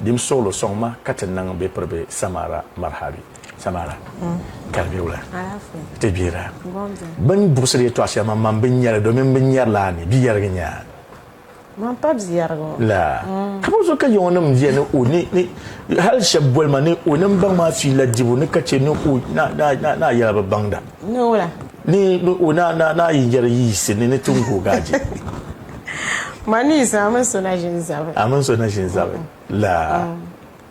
dim solo songma katen nang be perbe samara marhabi samara kalbeula te bira ban busri to asya mam bin yar do min bin yar la ni bi yar ganya man pa ziyargo la kabo zo ka yonam je ne o ni hal shabbol ma ni o nan ban ma fi la jibu ni kace ni o na ya ba bangda ni wala ni o na yi jar yi sin ni tungo gaji mani sa man so na jin zabe aman so na jin zabe la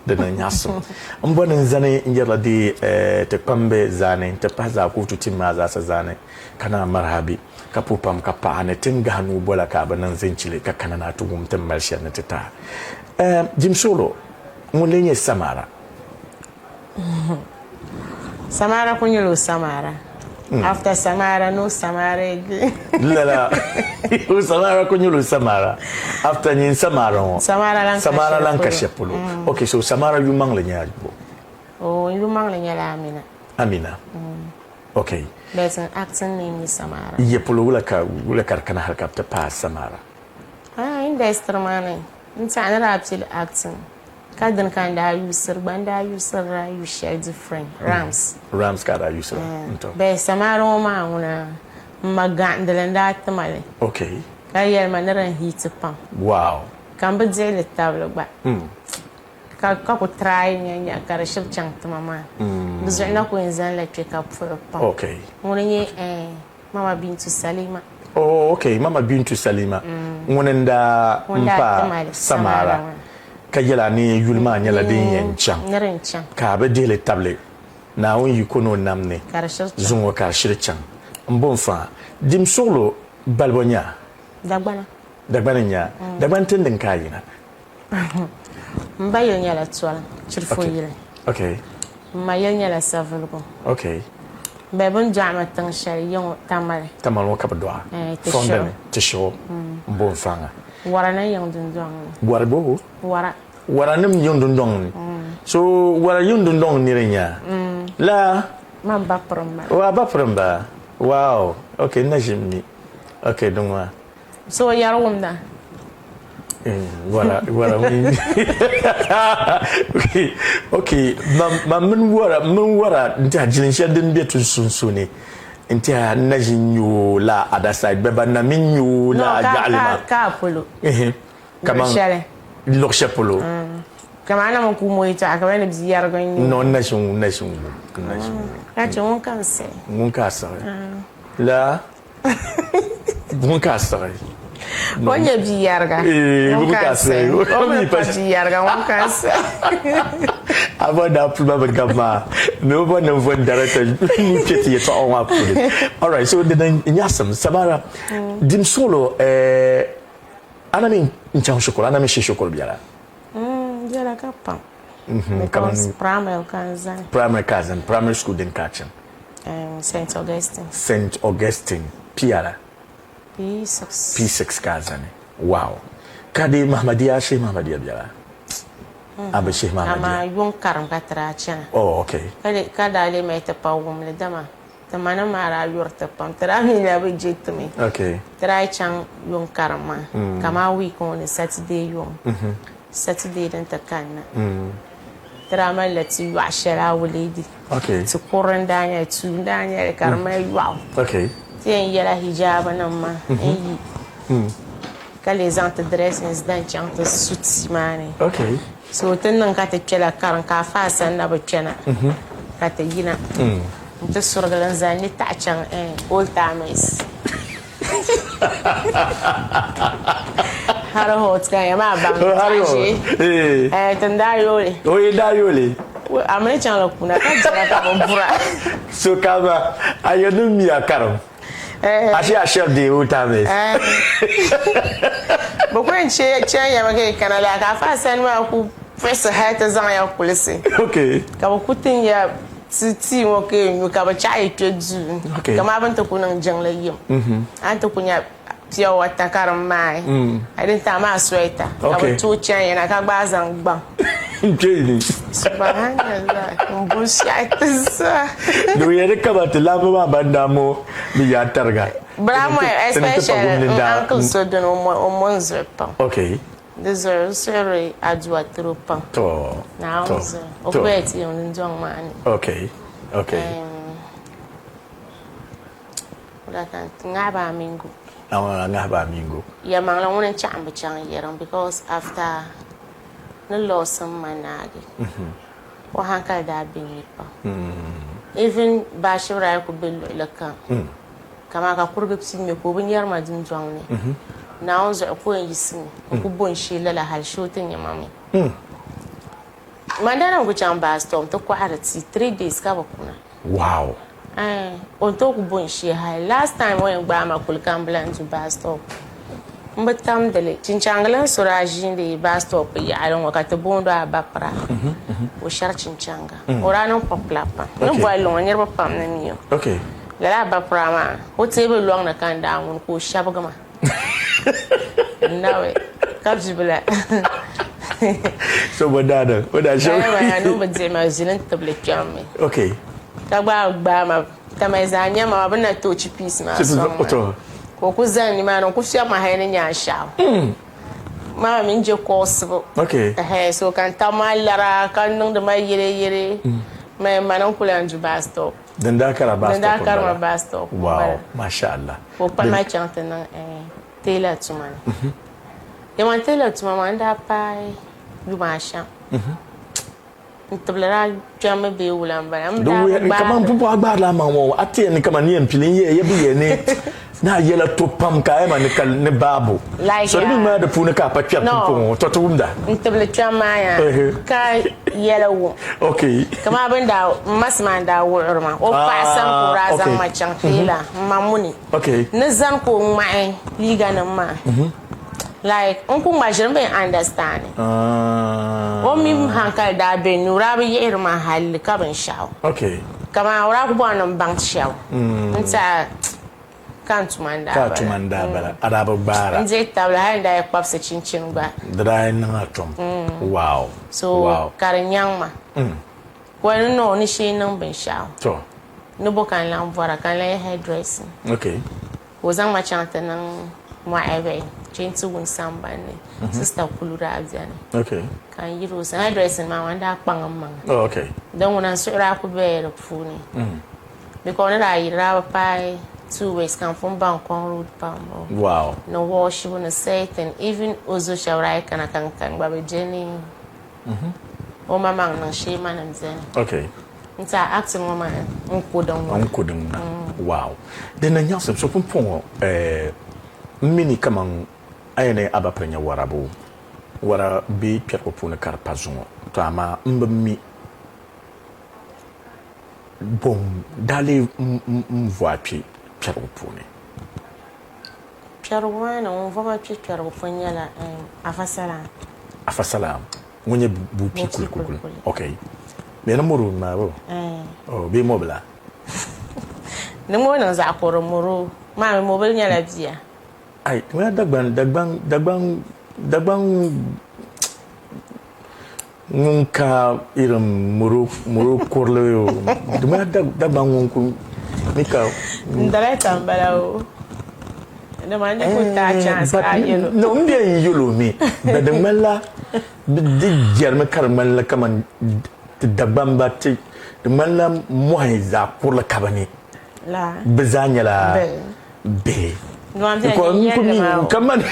da nan yaso an bonin zane injira di te pambe zane te paza ku tutima za sa zane kana marhabi ka pupam ka paane tinga hanu bola ka banan zincile ka kana na tugum tem malsha na tata jim solo mulenye samara samara kunyulo samara after samara no samara again la o samara kunyulo samara after nyin samara samara lan ka shepulo okay so samara yu mangle nyaajbo oh yu mangle nyala amina okay there's an acting name is Samara. Yepulo wula kana halka ta pa Samara. In da istirmane. In ta ana raptil acting. Kadan kan da user banda user ra you share different Rams. Rams kada user. Be Samara ma una magandalanda tamale. Okay. Kayel manara hit pan. Wow. Kan be jele table ba. Ka ko try nya ka reship chang mama bizuna ko inzan la check up for a pump. Okay. Ngone mama Bintu Salima. Oh okay, mama Bintu Salima. Ngonenda mpa Samara. Kayela ni yulma nyala din yanchang. Nrenchang. Ka be dele table. Na won yikono namne. Zungo ka shirchang. Mbon fa dim solo balbonya. Dagbana nya. Dagban tindin kayina. Mbayel nyala twala chirfoyile. Okay. Mayel nyala savelgo. Okay. Bebon jama tang shari yon tamale. Tamale wo kabdoa. Fondane te show. Mbon fanga. Warana yon dundong. Warbo? Waranem yon dundong. So wara yon dundong ni renya. La man bapramba. Wa bapramba. Wow. Okay, najimi. Okay, donc so yarwumda. Voilà. Okay. Mun wara nta jinsha din betu sunsuni. Nta najinyo la other side beba na minyo la jalima. Ka polo. Kaman loksha polo. Kama na mun kumo ita aka wani biyar ganyo. No nashun. Ka ce mun kanse. Mun kasa. La mun kasa. Onye biyarga. Bukase. Onye biyarga wankase. Abada pulba bagama. No one of one director ni peti yeto on apule. All right, so the nyasam Samara dim solo anami nchang chocolat anami shi chocolat biara. Biara kapa. Because primary school din kachan. Saint Augustine. Saint Augustine Piara. P6 kazane. Wow. Kadi Mahmadia Sheikh Mahmadia biara. Aba Sheikh Mahmadia. Ama yung karam katra chana. Oh, okay. Kada ale mai ta pawum le dama. Tamana mara yurta pam tara mi la be jitumi. Okay. Tara chang yung karama. Kama week on Saturday yung. Saturday dan takana. Tara ma lati yu ashara wulidi. Okay. To korandanya tu ndanya karama wow. Okay. Tiens yala hijab namma. Kale zante dressings dan chante suti mane. Okay. So tenan ka te chela karan ka fa san na bachana. Ka te yina. Nto surgalan zani ta chang old timers. Haro hot kaya ma bang. Tanda yole. Oye da yole. Amne chang lo kuna ka jara ka bombura. So kama ayonu mi akaram. A chef de old timers. Bokwen che ya make kanala ka fa san ma ku first hat zan ya kulisi. Okay. Ka kutin ya ti mo ke nyu ka ba chai twedu. Kama ban to kunan jangle yim. An to kunya pia wata karam mai. I didn't ta ma sweater. Ka ba to chen ya na ka gba zan gban. Jeli. Subhanallah. Mbushi atisa. Do yere ka ba te la ba banda mo bi ya targa. Bravo, especially Uncle Sodon o Monzepa. Okay. Sorry, I do a tropa. Now, operating on the young man. Okay. Ngaba mingo. Ngaba mingo. Yeah, man, I want to chamber chang because after no loss of managi. Or hankal that being nipa. Even Bashira could be like Kamaka could see me when you're my drowning. Now, the point is, who bone she let her shooting your mammy. Mandana which I'm bastom to quality 3 days cover. Wow. On talk bone she high. Last time when Bama could come blind to bastop. But come the late Chinchangalan Surajin the bastop. I don't work at the bone or bapra. Or Sharchinchanga. Or I don't pop lapa. No boy long, never pump than you. Okay. La baprama. What table long the can down who shabagama. No, capsule. So what that show? I know, but they must not to blame me. Okay. About Bama, Tamazania, my abana touchy piece, master. Kokuzan, man, on push up my hand in your shower. Mamma, in your course. Okay. So can Tama Lara, can know the my yere, my uncle and you bastop. Then that car bastop. Wow, mashallah. Open my chanting Taylor to man. You want Taylor to my man that pie, you masha. Tablara Jamma be Ulam, come on, Papa Barlama, Ati come on, and Pilly, now yellow to pump and Nebabu. Like so, you murder Punaka, but no, Totunda. Tabla Jamaya, Kai yellow. Okay. Come on, down, Massman, that word, or pass some Razan, my chankila, Mamuni. Okay. Nazanko, my Liganama. Like, Uncle Majan may understand. Oh, me hankal da be nurabi yerma hal cabin show. Okay. Come out, one on bank show. Can't manda. Arabo bara. And they tell her and I pops a chinchin back. Dry natum. Wow. So, Karinyama. Well, no, Nishi number show. So, no book and lamp for a can lay hairdressing. Okay. Was on my chanting my way. Change to win somebody. Sister Kulura. Okay. Can you use hairdressing my one dark bang? Oh, okay. Don't want to swear up a bed of food. Because I rub pie 2 ways come from Bangkok Road Pambo. Wow. No wash, you want to say, and even Ozo shall write and I can Baby Jenny. Oh, my man, no shame and then. Okay. It's an acting woman. Wow. Then I know some so mini kamang ayene abapenya warabu wara bi pierre puna karpazon to ama mbmi bon d'aller voir pierre pune pierre wana on va voir pierre pune la afasala munye bu pikul okay mais na muru ma bo oh bi mobla ne mo na za ko muru ma mobile nya la bia ay wala dagbang nunca iram muru korleo duma dagbang nunku nika ndala tambalao ina mande ko ta chance ka yelo no mbiye yelo mi dadamala di jerme karman la kaman dagbang batti mala moiza pour la kabani la bezanya la be come on,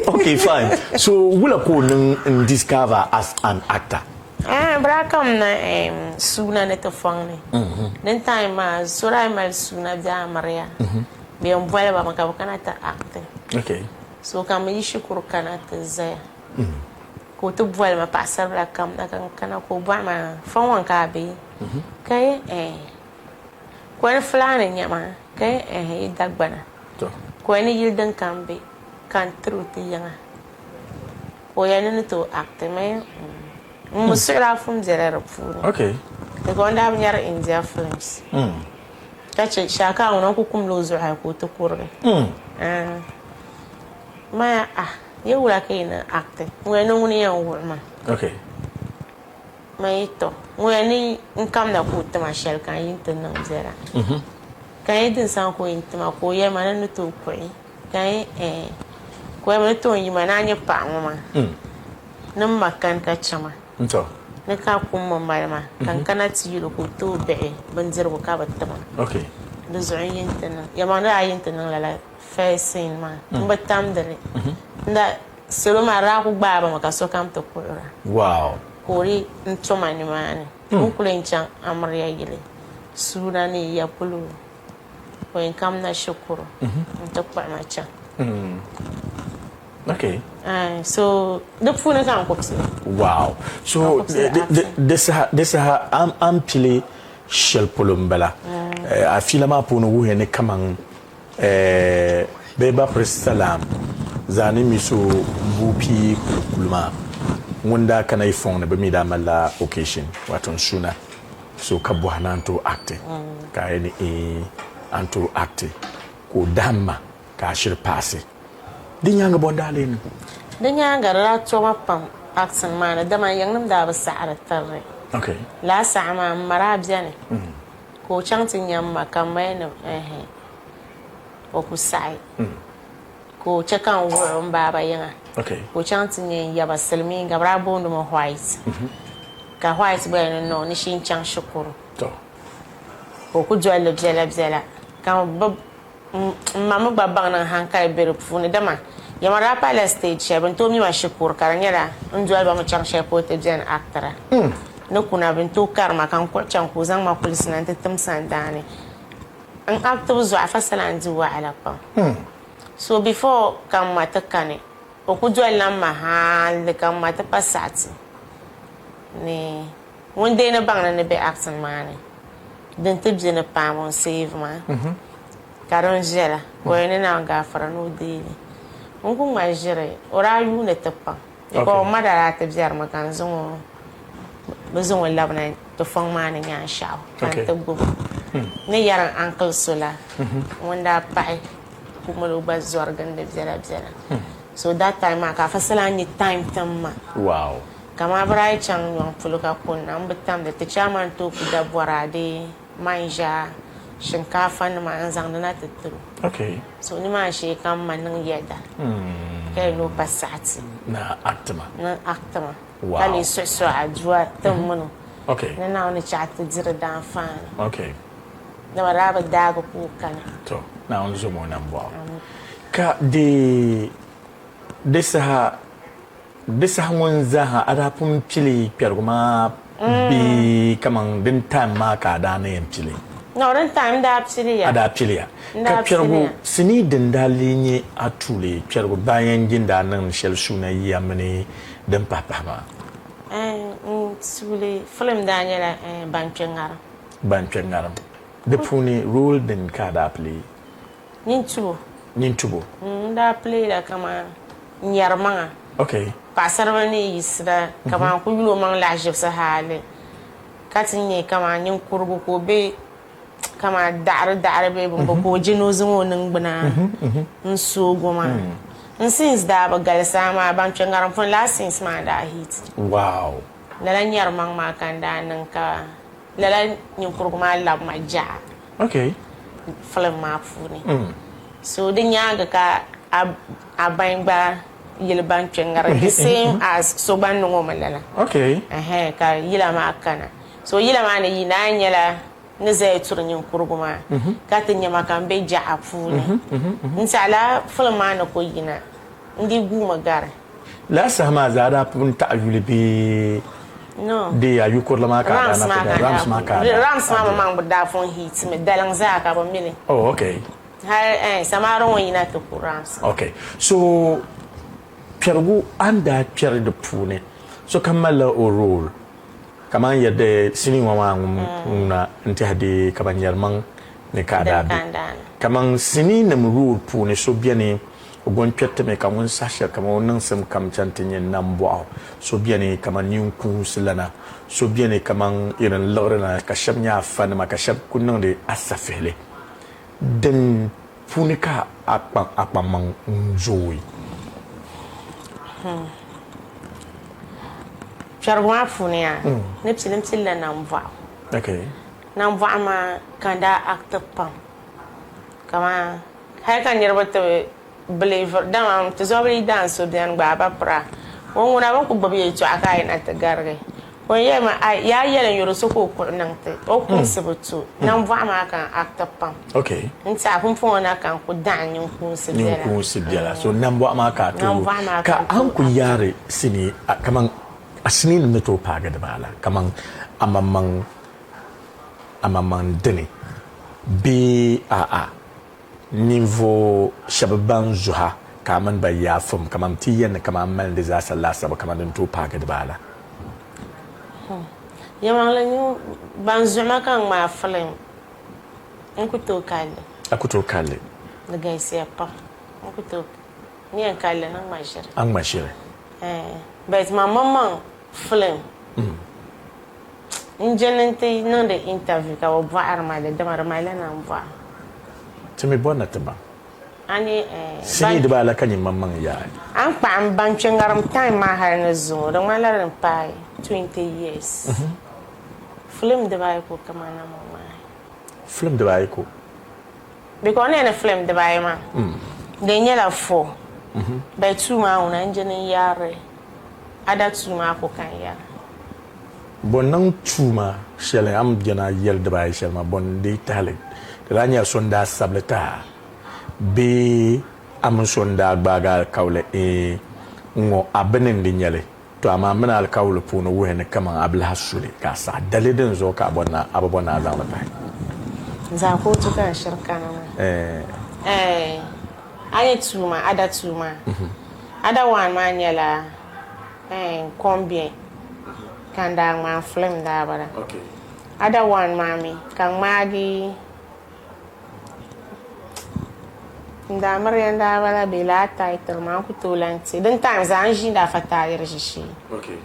okay, fine. So, will I discover as an actor? Brakam na suna neto fangni. Then time sura mal suna dia Maria. Be on voile ba makabukana ta acting. Okay. So kama yishukuru kana ta zaya. Ko to voile ma pasar brakam na kana ko ba ma fanwan ka be. Kai ko fulani nyama. Kay dagbana to ko ni yildan kambe kan truti yanga ko yana to acte me musira fum zera furu okay the gonda nyar India films kace shaka wono ku kum lozo ha ko to kurre ma yewula kayna acte ngweno nguni yan wurma okay maito ngweni nkam na ku tama shel kan yintan nan zera kan yi din san ko intima ko ya mana no to ko kan ko me to yi ma na nya pa ma nan makan ka chama to ne ka kuma malama kan kana ti yiro ko to be ban zirgo ka battama okay da zuwan yin tanan ya ma da yin tanan la facing ma ba tam da ne da selo ma ra ku baba ma ka so kam to ko ra wow kori ntoma ni mani kulen chan amarya gile suna ne ya pulu ko in kam na shukuru to pa ma chan okay so the fune kan ko wow so this am pile shel pulumbala a filama punu wuhe ne kaman beba presalam zani miso bupi kulma wanda kana yi phone ba mi da malla occasion wato suna so ka buhananto acte ka ni anto acte ko damma ka shir passe din yanga bondale ni din yanga ra to mapam action mana da man yang nam da ba sa'ara tarre okay la sa'ama marab jane ko chantin yamma kamene o ku sai ko chakan wo baba yanga okay ko chantin yen yaba salmi gabra bondo mo white ka white ba no ni shin chan shukuru to ko ku jwale bzela kan mama baba nan hankali bere funi dama yamara pala stage shebin to mi wa shukuru karanyara njwal ba mo chan shepote bzen actora no kuna bin to karma kan ko chan ko zan ma police nan tatum sandane an actor zo afasala ndu wa ala pa so before kam matakane o ku jwal nan mahal kam mata pasati ne wonde na bang na be action mane den tibje na pa mon save ma karon jela ko ne na gafara no dele on ku ma jere ora yu ne tapa ko madara ta bjar makan zo bezon labna to fong mane nya shaw kan ta gugu ne yaran uncle sola wanda pai kuma lo bazwar ganda bjara so that time aka fasala ni time tamma wow kama brai chang yon fuluka kun an bitam da ta chaman to ku da borade manja shinkafa na ma an zang na tattaro okay so ni ma she kan manin yada kai no passati na actama wow kali so ajwa tamunu okay na wani chat jira dan fan okay na maraba dago ku kana to na on zo mo nan bo ka de desa mun zaha adapun pili perguma bi kaman din time ma ka da na yan pili no ran time da pili ya ada pili ya ka pergu sini din dalinye atule pergu bayan ginda nan shel suna yamne dan papa ma sule film daniela bankengaram de puni role din ka da pili nintubo da pili da kama nyarmanga okay pasarba ne yisra kama ku yulo man la jibsa hale katin ne kama nyin kurgu ko be kama dar be bumbo ko jino zumo nin gbana nso goma since da ba galsa ma ban changaram fon la since ma da hit wow lala nyar mang ma kan da nan ka lala nyin kurgu ma lab ma ja okay film ma funi so din yaga ka abain ba yilban chengara the same as so ban no malala okay ka yila ma kana so yila ma ne yina nyala ne zai turin kurguma ka tinya makan be ja afuni insala fulma na ko yina ndi guma gar la sama zara pun ta bi no de ayu ko la maka na rams ma man buda fon hit me dalang za ka ba mili oh okay har samaro yina to rams okay so pergu anda pier de pune so kamala o role kaman yadda sini mama na nti hadi kaman yarman ne kada bi kaman sini na role pune so biane ogon piette me kaman sasha kaman nan sam kam chantinye nambo so biane kaman nyunku silana so biane kaman iran lorena kashab nya fan ma kashab kunnan de asafele den pune ka akpa man njoyi Chargwa funia nepsilim la namva okay namva ma kanda acte pam kama hay kan yerba to believer dama te zobri dan so bian gba ba pra won wona ba ku gbabe to aka ina ta garge won ye ma ya yelen yoro so ko ko nan te o kun sebutu nan va ma kan actor pam okay nta kun fo na kan ku dan nyun kun sibela so nan bo ma ka to ka an ku yare sini kaman asini ne to paga da bala kaman amamman dini bi a niveau shababan zuha kaman ba ya fum kaman tiyan kaman man da za sa lasa ba kaman to paga da bala yaman la ñu ban zuma kan ma film on ko to kalle akuto kalle da gaisiya pa on ko to ni an kalle nan ma shir an ma shir but ma mamman film injenente nan da interview ka wa arma da damar mala nan ba tumi bona taba ani sini da bala kan mamman ya an pa an ban chengaram time ma har na zo da malaran pai 20 years film da bai ko kama na mama film da bai ko because ne na film da bai ma da nyela fo bai tu ma una njene yare ada tu ma ko kan ya bon nan tuma shele am jana yel da bai shele ma bon de tale da nya sonda sableta be am sonda gbaga kawle ngo abenin din yele to amma muna alkawul puno wuhen kaman abul hasule ka sa dalilin zo ka abona abona zama ta za ko to kan shirka na ayi tuma ada wan man yala combien kan da ma film da bara okay ada wan mami kan magi da maryan da bala bela title ma ku tolanti dan times an jin da fata yar shi okay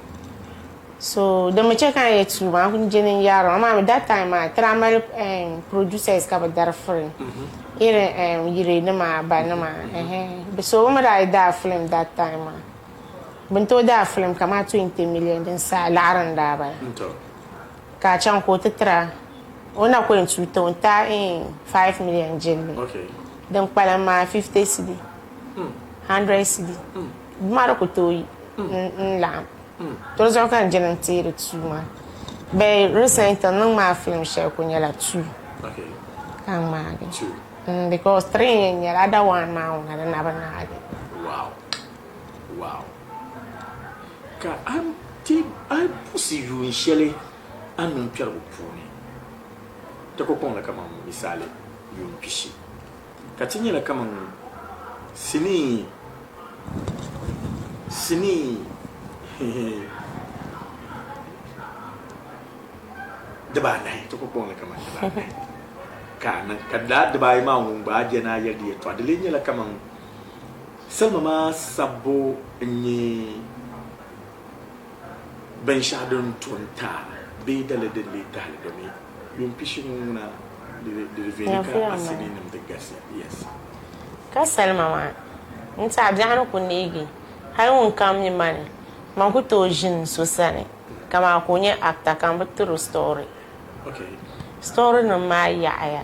so da mace kan ya tu ma kun jinin yaro amma that time ma tramal producers ka ba dar free irin yire na ma ba na ma so mu da film that time ma bin to da film kama 20 million din sa laran da ba ka can ko tatra ona ko in tuto ta 5 million jilli okay dan palama 50 cedi 100 cedi mara ko toyi la to zo kan jinan tire tuma be recent non ma film share ko nyala tu okay kan ma two because 3 nyala da one ma ona na bana wow ka am ti ai pusi yu shele an pierre puni to ko pon la kama misale yu pishi katinya la kama sini daba nai to ko pon la kama daba nai kana kada daba ma un ba jana yadi to adalinya la kama salma ma sabo ni ben shadon tonta be dale de le dale do mi yum pishin na de venir ka asini nam de gas yes ka salma ma nta biano ko negi hay won kam ni mane man ko to jin so sane kama ko nye actor kan true story okay story no ma ya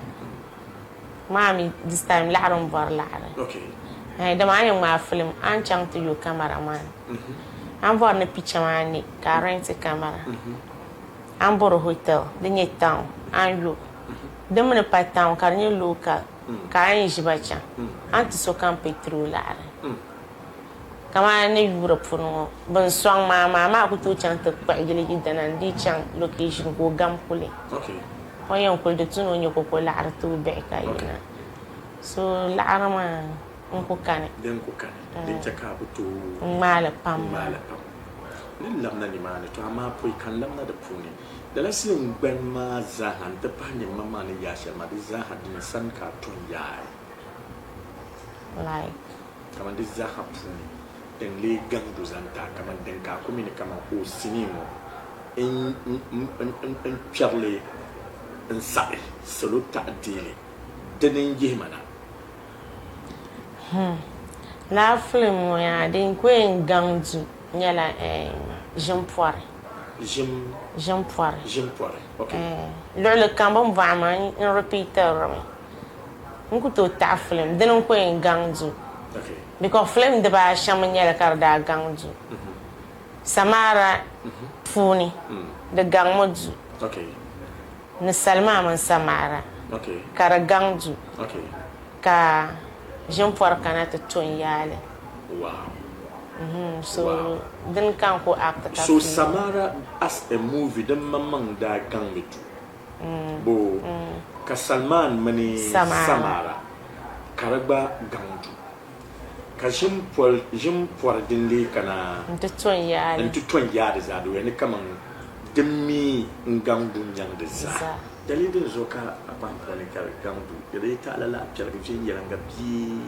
mami this time la'arum bar la'ara okay ay da ma ma film an chang to you cameraman an var na picture mani ka rent camera an bor hotel de nye town an yo de mun pa town ka nye local ka an jibacha an to so kan petrol la'ara kama ne Europe no ban song ma ku to chang to pa gele gidan di chang location go gam kule okay oyan ko de tuno nyoko ko la'ara to be ka ina so la'ara ma ko kane den ko kane den chaka buto mala pam nin lamna ni mane to ama poi kan lamna da puni da lasin ben ma za han ta pani mama ni ya sha ma za ha din san ka ton ya like kama di za ha puni den le gang do zanta kama den ka ko min kama o sinimo in charle in sabe solo ta dile den je mana la film ya den ko en gangju nyala Jean Poire okay le kamba mvama in repeater nku to ta film den ko en gangju Okay. Because film de ba shamanya kar da gangju. Samara funi. De gangmoju. Okay. Ni Salma man Samara. Okay. Kara gangju. Okay. Ka jimpor kana ta ton yale. Wow. So Wow. din kan ko act So Samara as a movie the mamang da gang mitu. Bo ka Salman mani Samara. Karagba gangju. Ka jimpor dinle kana ta ton yale. ntu ton yade za do ne kaman dimmi ngamdu nyang de za. Dalilin zo ka apan prane ka gamdu yare ta alala apchar ke jin yaranga bi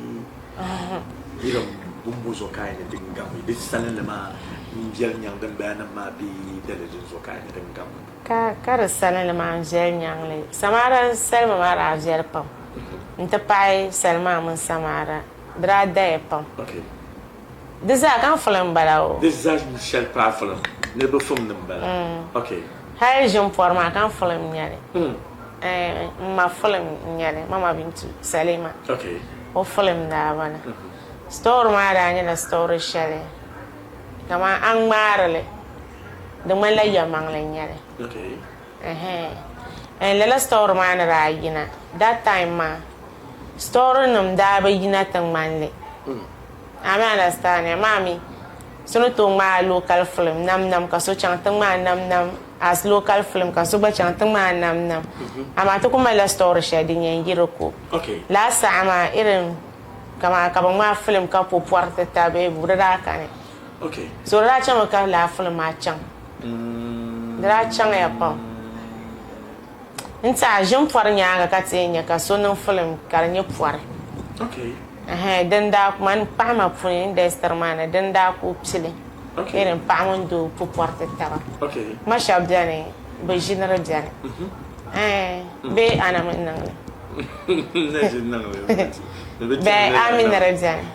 ira bumbu zo ka ne din gamu de sanan ma njel nyang dan bana ma bi dalilin zo ka ne din gamu Ka sanan ma njel nyang le Samara Salma ma ra jel pam nta pai Salma mun Samara dra da pam okay disa kan fulan balawo disa shel pa fulan ne do fum nam bala okay hay jom forma kan fulan nyare ma fulan nyare mama bintu Salima okay o fulan da bana store ma da nyala store shele kama an marale da man la yamang le nyare okay en la store ma na rayina that time ma store num da ba yina tan manle I understand mami sono to ma local film nam ka so chang tan ma nam as local film ka so ba chang tan ma nam ama to kuma la store shedi nyen yiroko okay la sama irin kama ka ma film ka po porte tabe burada kane okay so ra chama ka la film ma chang ra chang ya pam nta jom por nyanga ka tenya ka so no film ka nye por okay den da man pama puni dester mana den da ku psile okay irin pamon do po porte taba okay ma shabdane be general jane be ana min nan ne jin nan le be amin rajane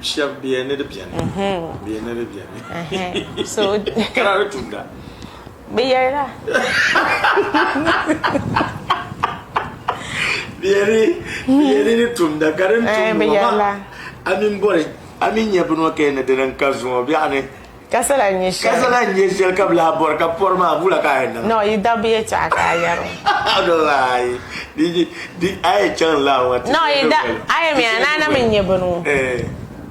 chef bien ne de bien bien ne de bien so kara tunda be yara Bieri ni tunda karen tunda amin bore amin nyabno ke ne deren kazo bi ane kasala nyeshel kabla bor ka porma bula ka en no i dabe cha ka yaro adolai di ay chan la wat no i da ay mi ana min nyabno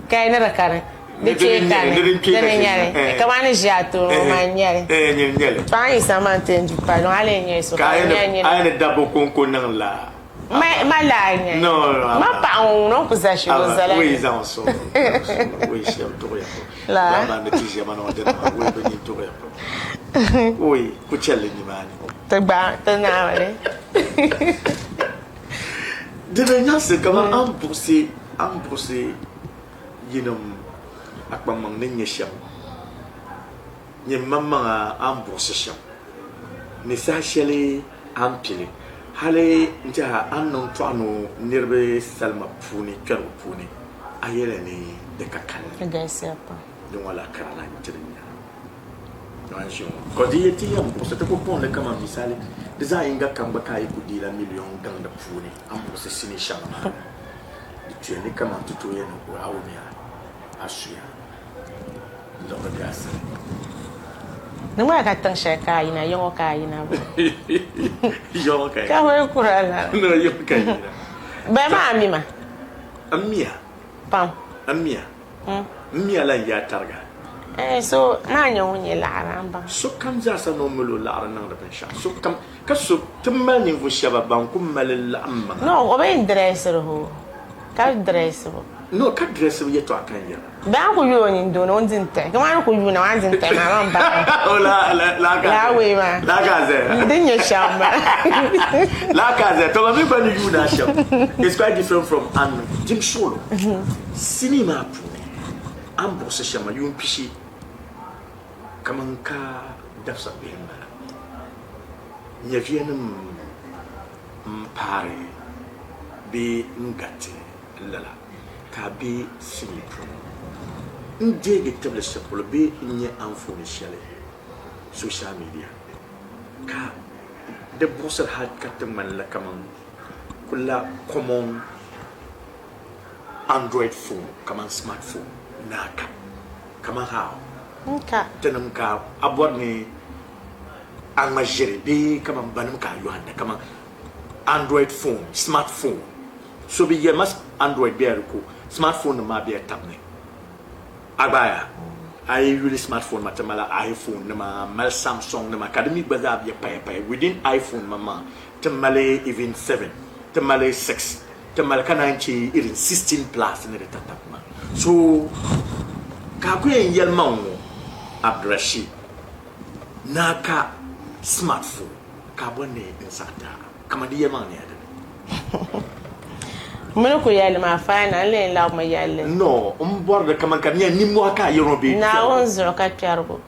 kai ne rakare de ke kan de nyare kama ne jato ma nyare nyere pa isa mantendu pa no ale nyeso ka ay ne dabo konko nan la Malanya. No. Ma pa non kuza shilo zala. Oui, ils en sont. Oui, c'est un tour. La. Ma netije mano de. Oui, beni tour. Oui, kuchelle ni mani. Tagba, tanawale. De venir c'est comment embrosser yinom akpamang ne nyesham. Nye mama embrosser sham. Ne sa shele ampile. Hale nja annon to anu nirbe Salma puni kero puni ayele ni de kakal Gaisa pa don wala karala ntinya anjo kodi yeti yam ko sete ko pon le kama misali deza inga kamba kai kudi la million ganda puni am ko se sini shama tu ne kama tuto yeno ko awumia asuya do gasa Numa ka tang shaka ina yongo ka ina. Yongo ka. Ka ho kurala. No yongo ka ina. Ba ma amima. Amia. Pam. Amia. Mia la ya targa. So na nyo nye la amba. So kam za sa no mulo la na da pensha. So kam ka so tumma ni vo shaba ban kum mal la amma. No, o be dresser ho. Ka dresser. No ka dresser ye to akanya. Ba ko yo ni do no ndinte. Kama ko yo na ndinte ma ba. La ka. La we ma. La ka ze. Dinyo shamba. La ka ze. To me bani you na shop. It's quite different from an Jim Solo. Cinema pune. Ambo se shama you pishi. Kamanka dafsa bemba. Nya vienum mpare be ngate lala. Ka be sinipu ndege table sepolo be nye info shale social media ka de brosser hat katman la kaman kula common Android phone kama smartphone naka kama how tenam ka abor ni ang majere kama banam ka yohanda kama Android phone smartphone so be ye mas Android be ko smartphone ma be tamne abaya I really smartphone matamala iPhone nama mal Samsung nama academic baza be pay within iPhone mama tamale even 7 tamale 6 tamale kananchi even 16 plus ne tatapma so ka ku en yelma wo Abdrashi naka smartphone ka bonne insata kama di yelma ne ada mun ko yalla ma fana le la ma yalla no borda kama kan ni mo aka yorobe na on zo ka tiargo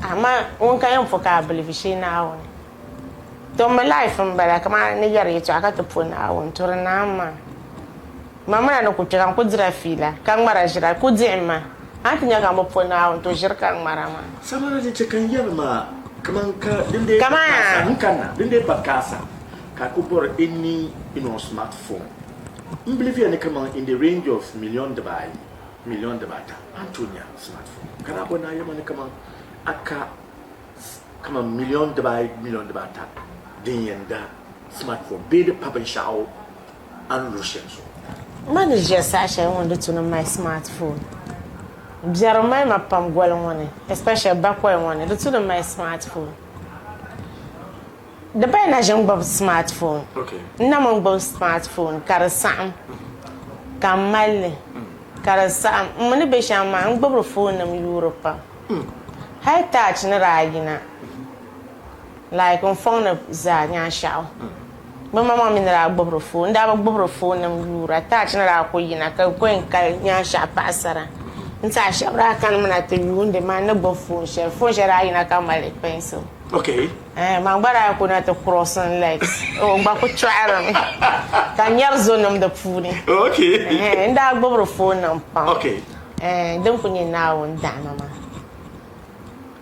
ama on ka yan foka believe na on to my life mbala kama ni yare to aka to pona on to na mama na ko tira ko dira fila kan mara jira ko dima atinya ka mo pona on to jira kan mara ma samara je kan yarma kaman ka dinde kana dinde bakasa ka ko bor any smartphone believe you kama in the range of million Dubai Antonia smartphone kana bona yama kama aka kama million Dubai ta din yanda smartphone be the papa shao an Russian so man just asha won to no my smartphone biaro mai mapam gwal woni especially bakwa woni to no my smartphone the bay na jeng bob smartphone okay na mon bob smartphone karasam kamal karasam mun be shama an bob phone nam Europe high touch na ragina like on phone za nya shaw mama mi na bob phone da bob phone nam Europe touch na ra ko yina ka ko en ka nya sha pasara nta shabra kan mana te yunde man na bob phone ra yina ka male pencil okay mangbara ko na to crossing legs o ba ko twara mi kan yar zonam da puni okay nda gbobro phone nam pa okay dem ko ni na won dana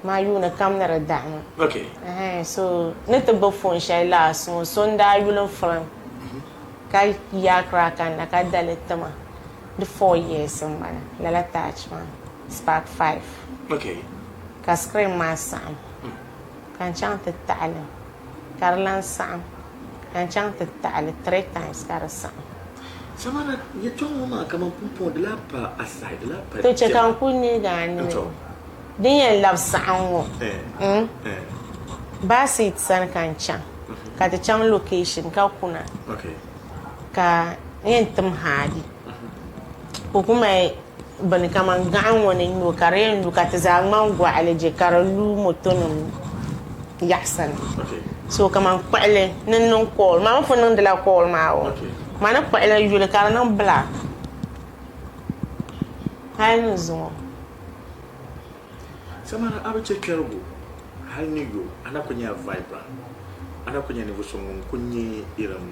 ma yuna kamera dana okay so ne to bo phone shay la so nda yulon from kai ya krakan na ka daletama the 4 years man la attachment spark 5 okay ka screen ma sam kan chante ta'ala karlan sam kan chante ta'ala 3 times karasam samara yeto mama kama pumpo de la pa aside de la pa to che kan kunni gani din yan love sanwo ba sit san kan chan ka ta chan location ka kuna okay ka yen tum hadi ko kuma bani kama gan woni no kare ndu ka ta zangman gwa alaje karalu motonum yasan okay so kama kwale nan call ma fo nan de la call ma o okay mana kwale yule kara nan black hayin zo samara abache kergo halnigo ana kunya vibra ana kunya ne vusongun kunyi iram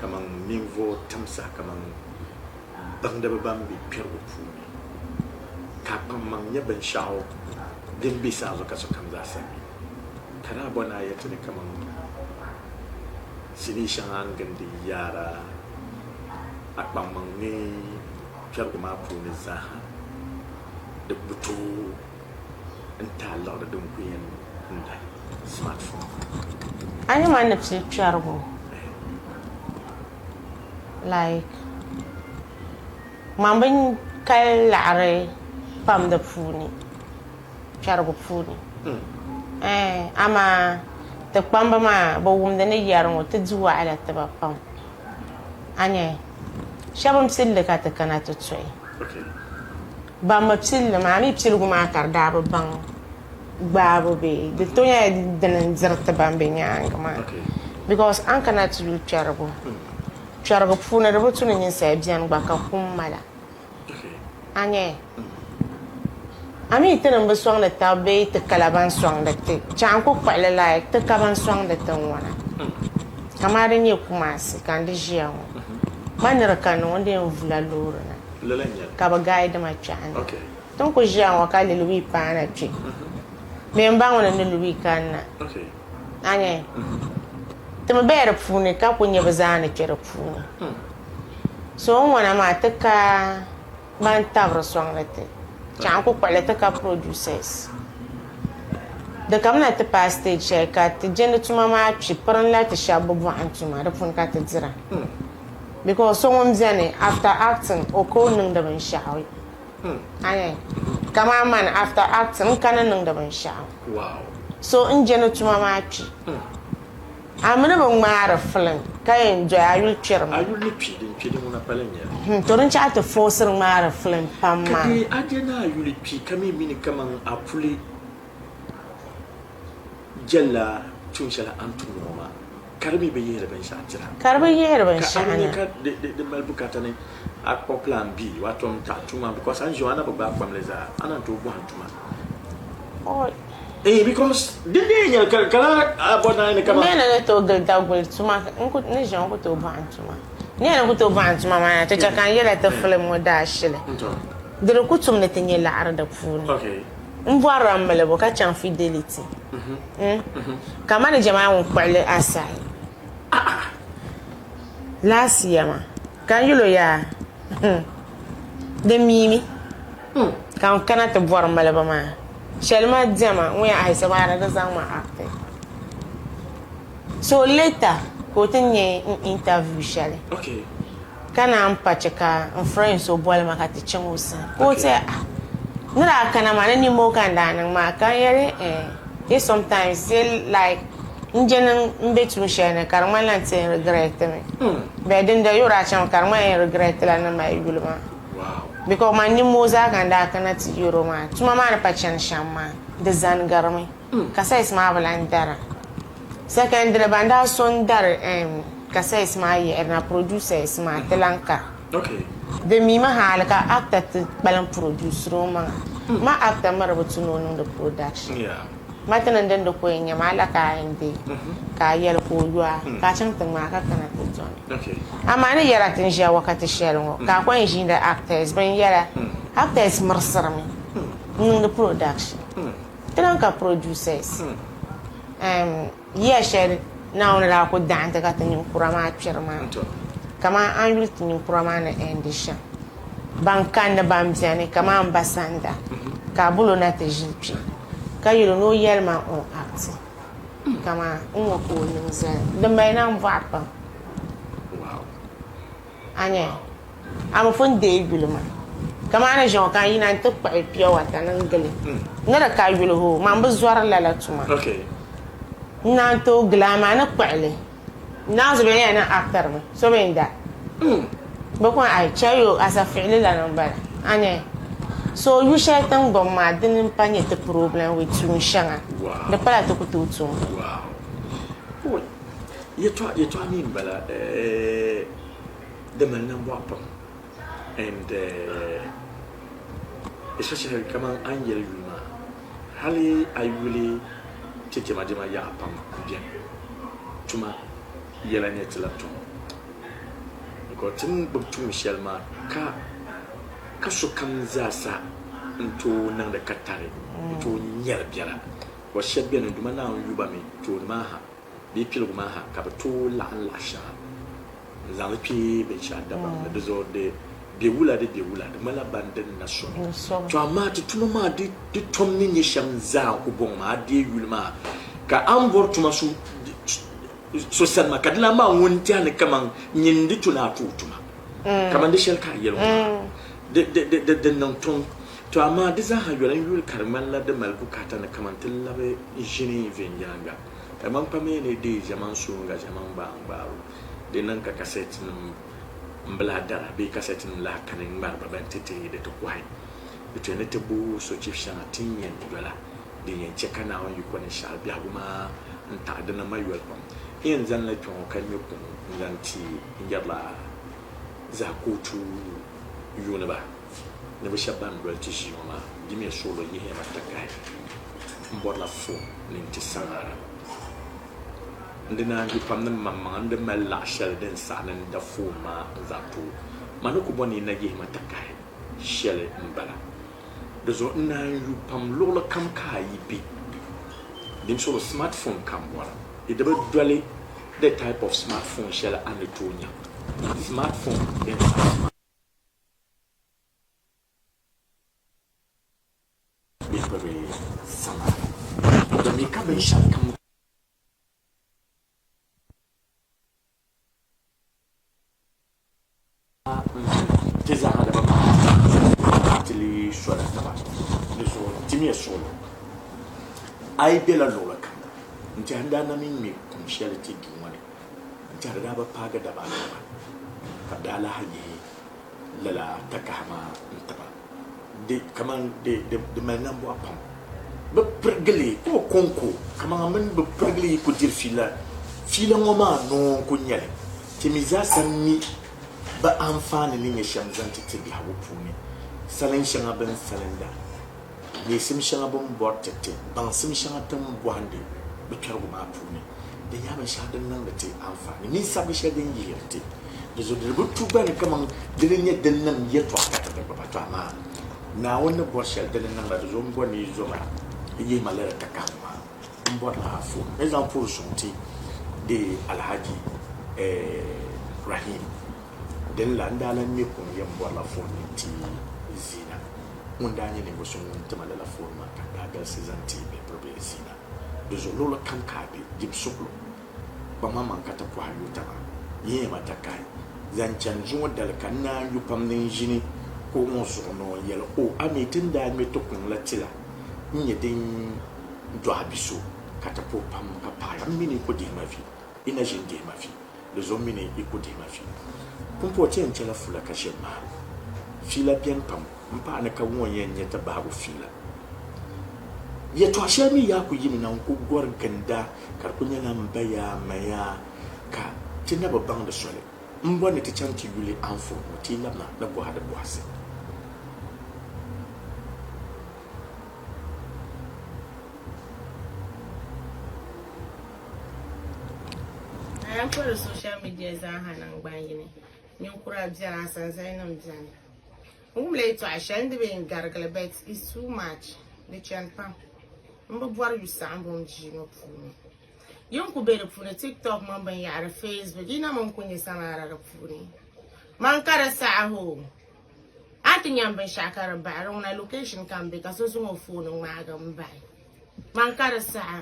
kaman minvo tamsa kaman banda babambi kergo puni kapam mangnya ben shao din bisa zo kaso kamza sami kana bona yato ne kaman sini shangan gandi yara akbamang ni kergo mapu ni zaha de butu enta law da dum kuyen nda smartphone ani man na picture like mambin kai lare pam da funi chargo funi ama ta kwamba ma ba wumda ne yaron ta zuwa ala ta ba pam anye shabam sille ka ta kana to tsoy okay ba ma psille ma mi psille guma kar da ba ban gbabo be de to ya dan zarta bambe nyanga ma okay because an kana to chargo chargo funa da butun yin sai biyan ba ka kummala okay anye ami tenen be swang de tabe te kalaban swang de te chan ko kwale like te kaban swang de te wana kamare ni kumasi kan de jian manira kan wonde vula lorna lelenya ka ba guide ma chan okay ton ko jian wa ka le lui pa na chi me mba wona ne lui kan na okay anye te me bere fune ka ko nye bazana kere fune so on wana ma ta ka ban tabra songlete chan ko kwalete ka producers de kamna ta pa stage ka ta jende tuma ma chi paran la ta shabu bu antuma da fun ka ta jira because someone zane after acting o ko ning da ban shawi aye kama man after acting kana ning da ban shawi wow so in jende tuma ma chi amina ban mara film kai enjoy ayul chirma ayul ni pidi muna palenya to rin cha ta force mara film pamma kadi adena ayul pi kami mini kaman apuli jalla tunshala antunoma karbi be yere ban shatira karbi yere ban shana ka de malbukata ne akpo plan B watom tatuma because an joana ba pamleza ananto bu antuma oh because dinde nyal kala abona ne kama mena ne to galda gol tuma nko ne jan ko to ba antuma ne na ko to ba antuma ma ta kan yela ta film mo da shile dire ku tum ne tenye la arda funi okay mbwara mbele bo ka chan fidelity kama ne jamaa won kwale asai last year ma kan yulo ya de mimi kan kana to bwara mbele ba ma Shelma Diama, we I said, I was actor. So later, go to interview, Shelly. Okay. Can I patchaka and friends so boil my cat changusa? Go say, no, I can't man any more can than my career. They sometimes they like in general between Shanna, Carmel and say regret me. But then the Eurasian Carmel regret and my Gulma. Wow. Because my new mozak and I cannot Euroma. To my man, Pachan Shama, the Zan Garmi. Casa is marvel and dara. Second, the banda son dar Casa is my and a producer is my Telanka. Okay. The Mima Halaka actor to Balan produce Roma. My actor marble to know the production. Yeah. Martin and then the Queen Yamalaka and the Kayel for you are catching the market cannot put on. Okay. A man a year at India Wakati Shell, Kakwan the actors, bring yellow actors Mercermi in the production. Telanka producers. Yes, now that I could dance, I got a new Kurama chairman. Come on, I'm with new Kuramana and the show. Bankanda Bamziani, come on, Basanda, Kabulo Natajipi. You don't know Yelma on acting. Come on, the man I'm vapa. Wow. Anya, I'm a fun day, Bulman. Come on, Jean, can you not took by pure water and gully? Not a car will hold, Mamba's water lala to me. Okay. Nanto glamour, quietly. Now's a very actor, so in that. But when I tell you as a feeling number, Anya. So you share them go mad, didn't panic the problem with Tunshanga. Wow. The pala to put to. Wow. What? You try me, Bella, the man number one. And especially come on, Angel Yuma. Hali, I really take a madama yapam again. Tuma, Yelanet Latum. Because Tim book to Michelle Ma, Kasukan Zasa into Nanda Katari, into Yerbiara, was shed bien and Dumana Yubami to Maha, be Pilmaha, Capato La Lasha, Zalipi, Bechadaba, the Zor de Bewula de Bewula, the Malabandon Nation. To a marty to Mama did Tomni Shamza, Uboma, dear Yulma, Ka Ambor to Masu so San Macadlama won't tell the command Yindituna Tutuma. Commandation Kayel. The non-tongue to a man, this is how you will Carmela the Malbucata and the Camantilla Genie Vinyanga. Among Pamene days, Yaman Sunga, Yaman Bang, the Nanka cassette Blada, be cassette in Lacan and Marbabantity, the Tokwai. Between the taboo, so Chief Shanatin and Gala, the Checker now you can shall be Abuma and Tadana my welcome. Ian Zanleton can you Lanti Yabla Zakutu. Uniba, never shall ban well tissue, give me a solo ye have at the guy. Bottle of food, Ninty Sahara. And then I become the mamma and the Melashell, then son and the fool ma that too. Manukuboni nagi matakai, shell it and bella. The zona you pam lola come kai be. Dim sort of smartphone come one. It never dwelly the type of smartphone shell and the tunya. smartphone den bepere sama da me ka ben shaka mu teza hada ba tili shora taba so timi solo ai bela lola kan nti handa na min me commerciality din wani nti hada ba paga da ba fadala haye lala takahama ntaba de kaman de manan bo apam be pergli ko konko kaman men be pergli ko dir fila ngoma no ko nyale timiza sanni ba amfani ni ya shamzanti tibi hawo puni salin shanga ben salenda ye sim shanga bon bortete ban sim shanga tam bohande be kargo ma puni de yaba shadan nan da te amfani ni sabi shadan yirte de zo de butu ban kaman de ne den nan yeto akata da baba to ama na wannan borshal de nan da zo mbo ni zo ma ye malera takama mbo la fu exemple sonti de alhaji Rahim den la ndala mi ko yambo la fonni ti zina unda nyi ne boso nti mala la forma ka daga sezanti be probe zina de zo lo kan ka be jib soklo ba mama ka ta kwa yuta ba ye mata kai zan canju dal kan na yu pam nin jini ko mo so no yelo o ami tinda mi to kun la tila nyi din do abiso ka ta po pam ka pa mini ko di ma fi ina jinde ma fi de zo mini ko di ma fi kumpo chenche la fula ka shema fila bien pam mpa na ka won yen yeta babu fila ye to ashami ya ku yimi nan ku gor ganda kar kunya nan baya maya ka tinna babban da sole mbo ne ta chanti yuli anfo ti labna na bo hada bo ase I am for the social media zahanan bangine Nyukura Jana Sansainum Jan. Later, I shan't be in gargle beds is too much. The champa. Mbwa you sambo mjino puni. Yonku better put a TikTok mamba yara Facebook. Dina monkunye samara puni. Mankara saho. Atinyambe shakara bar on a location can be a soon of phone on magam by. Mankara sa.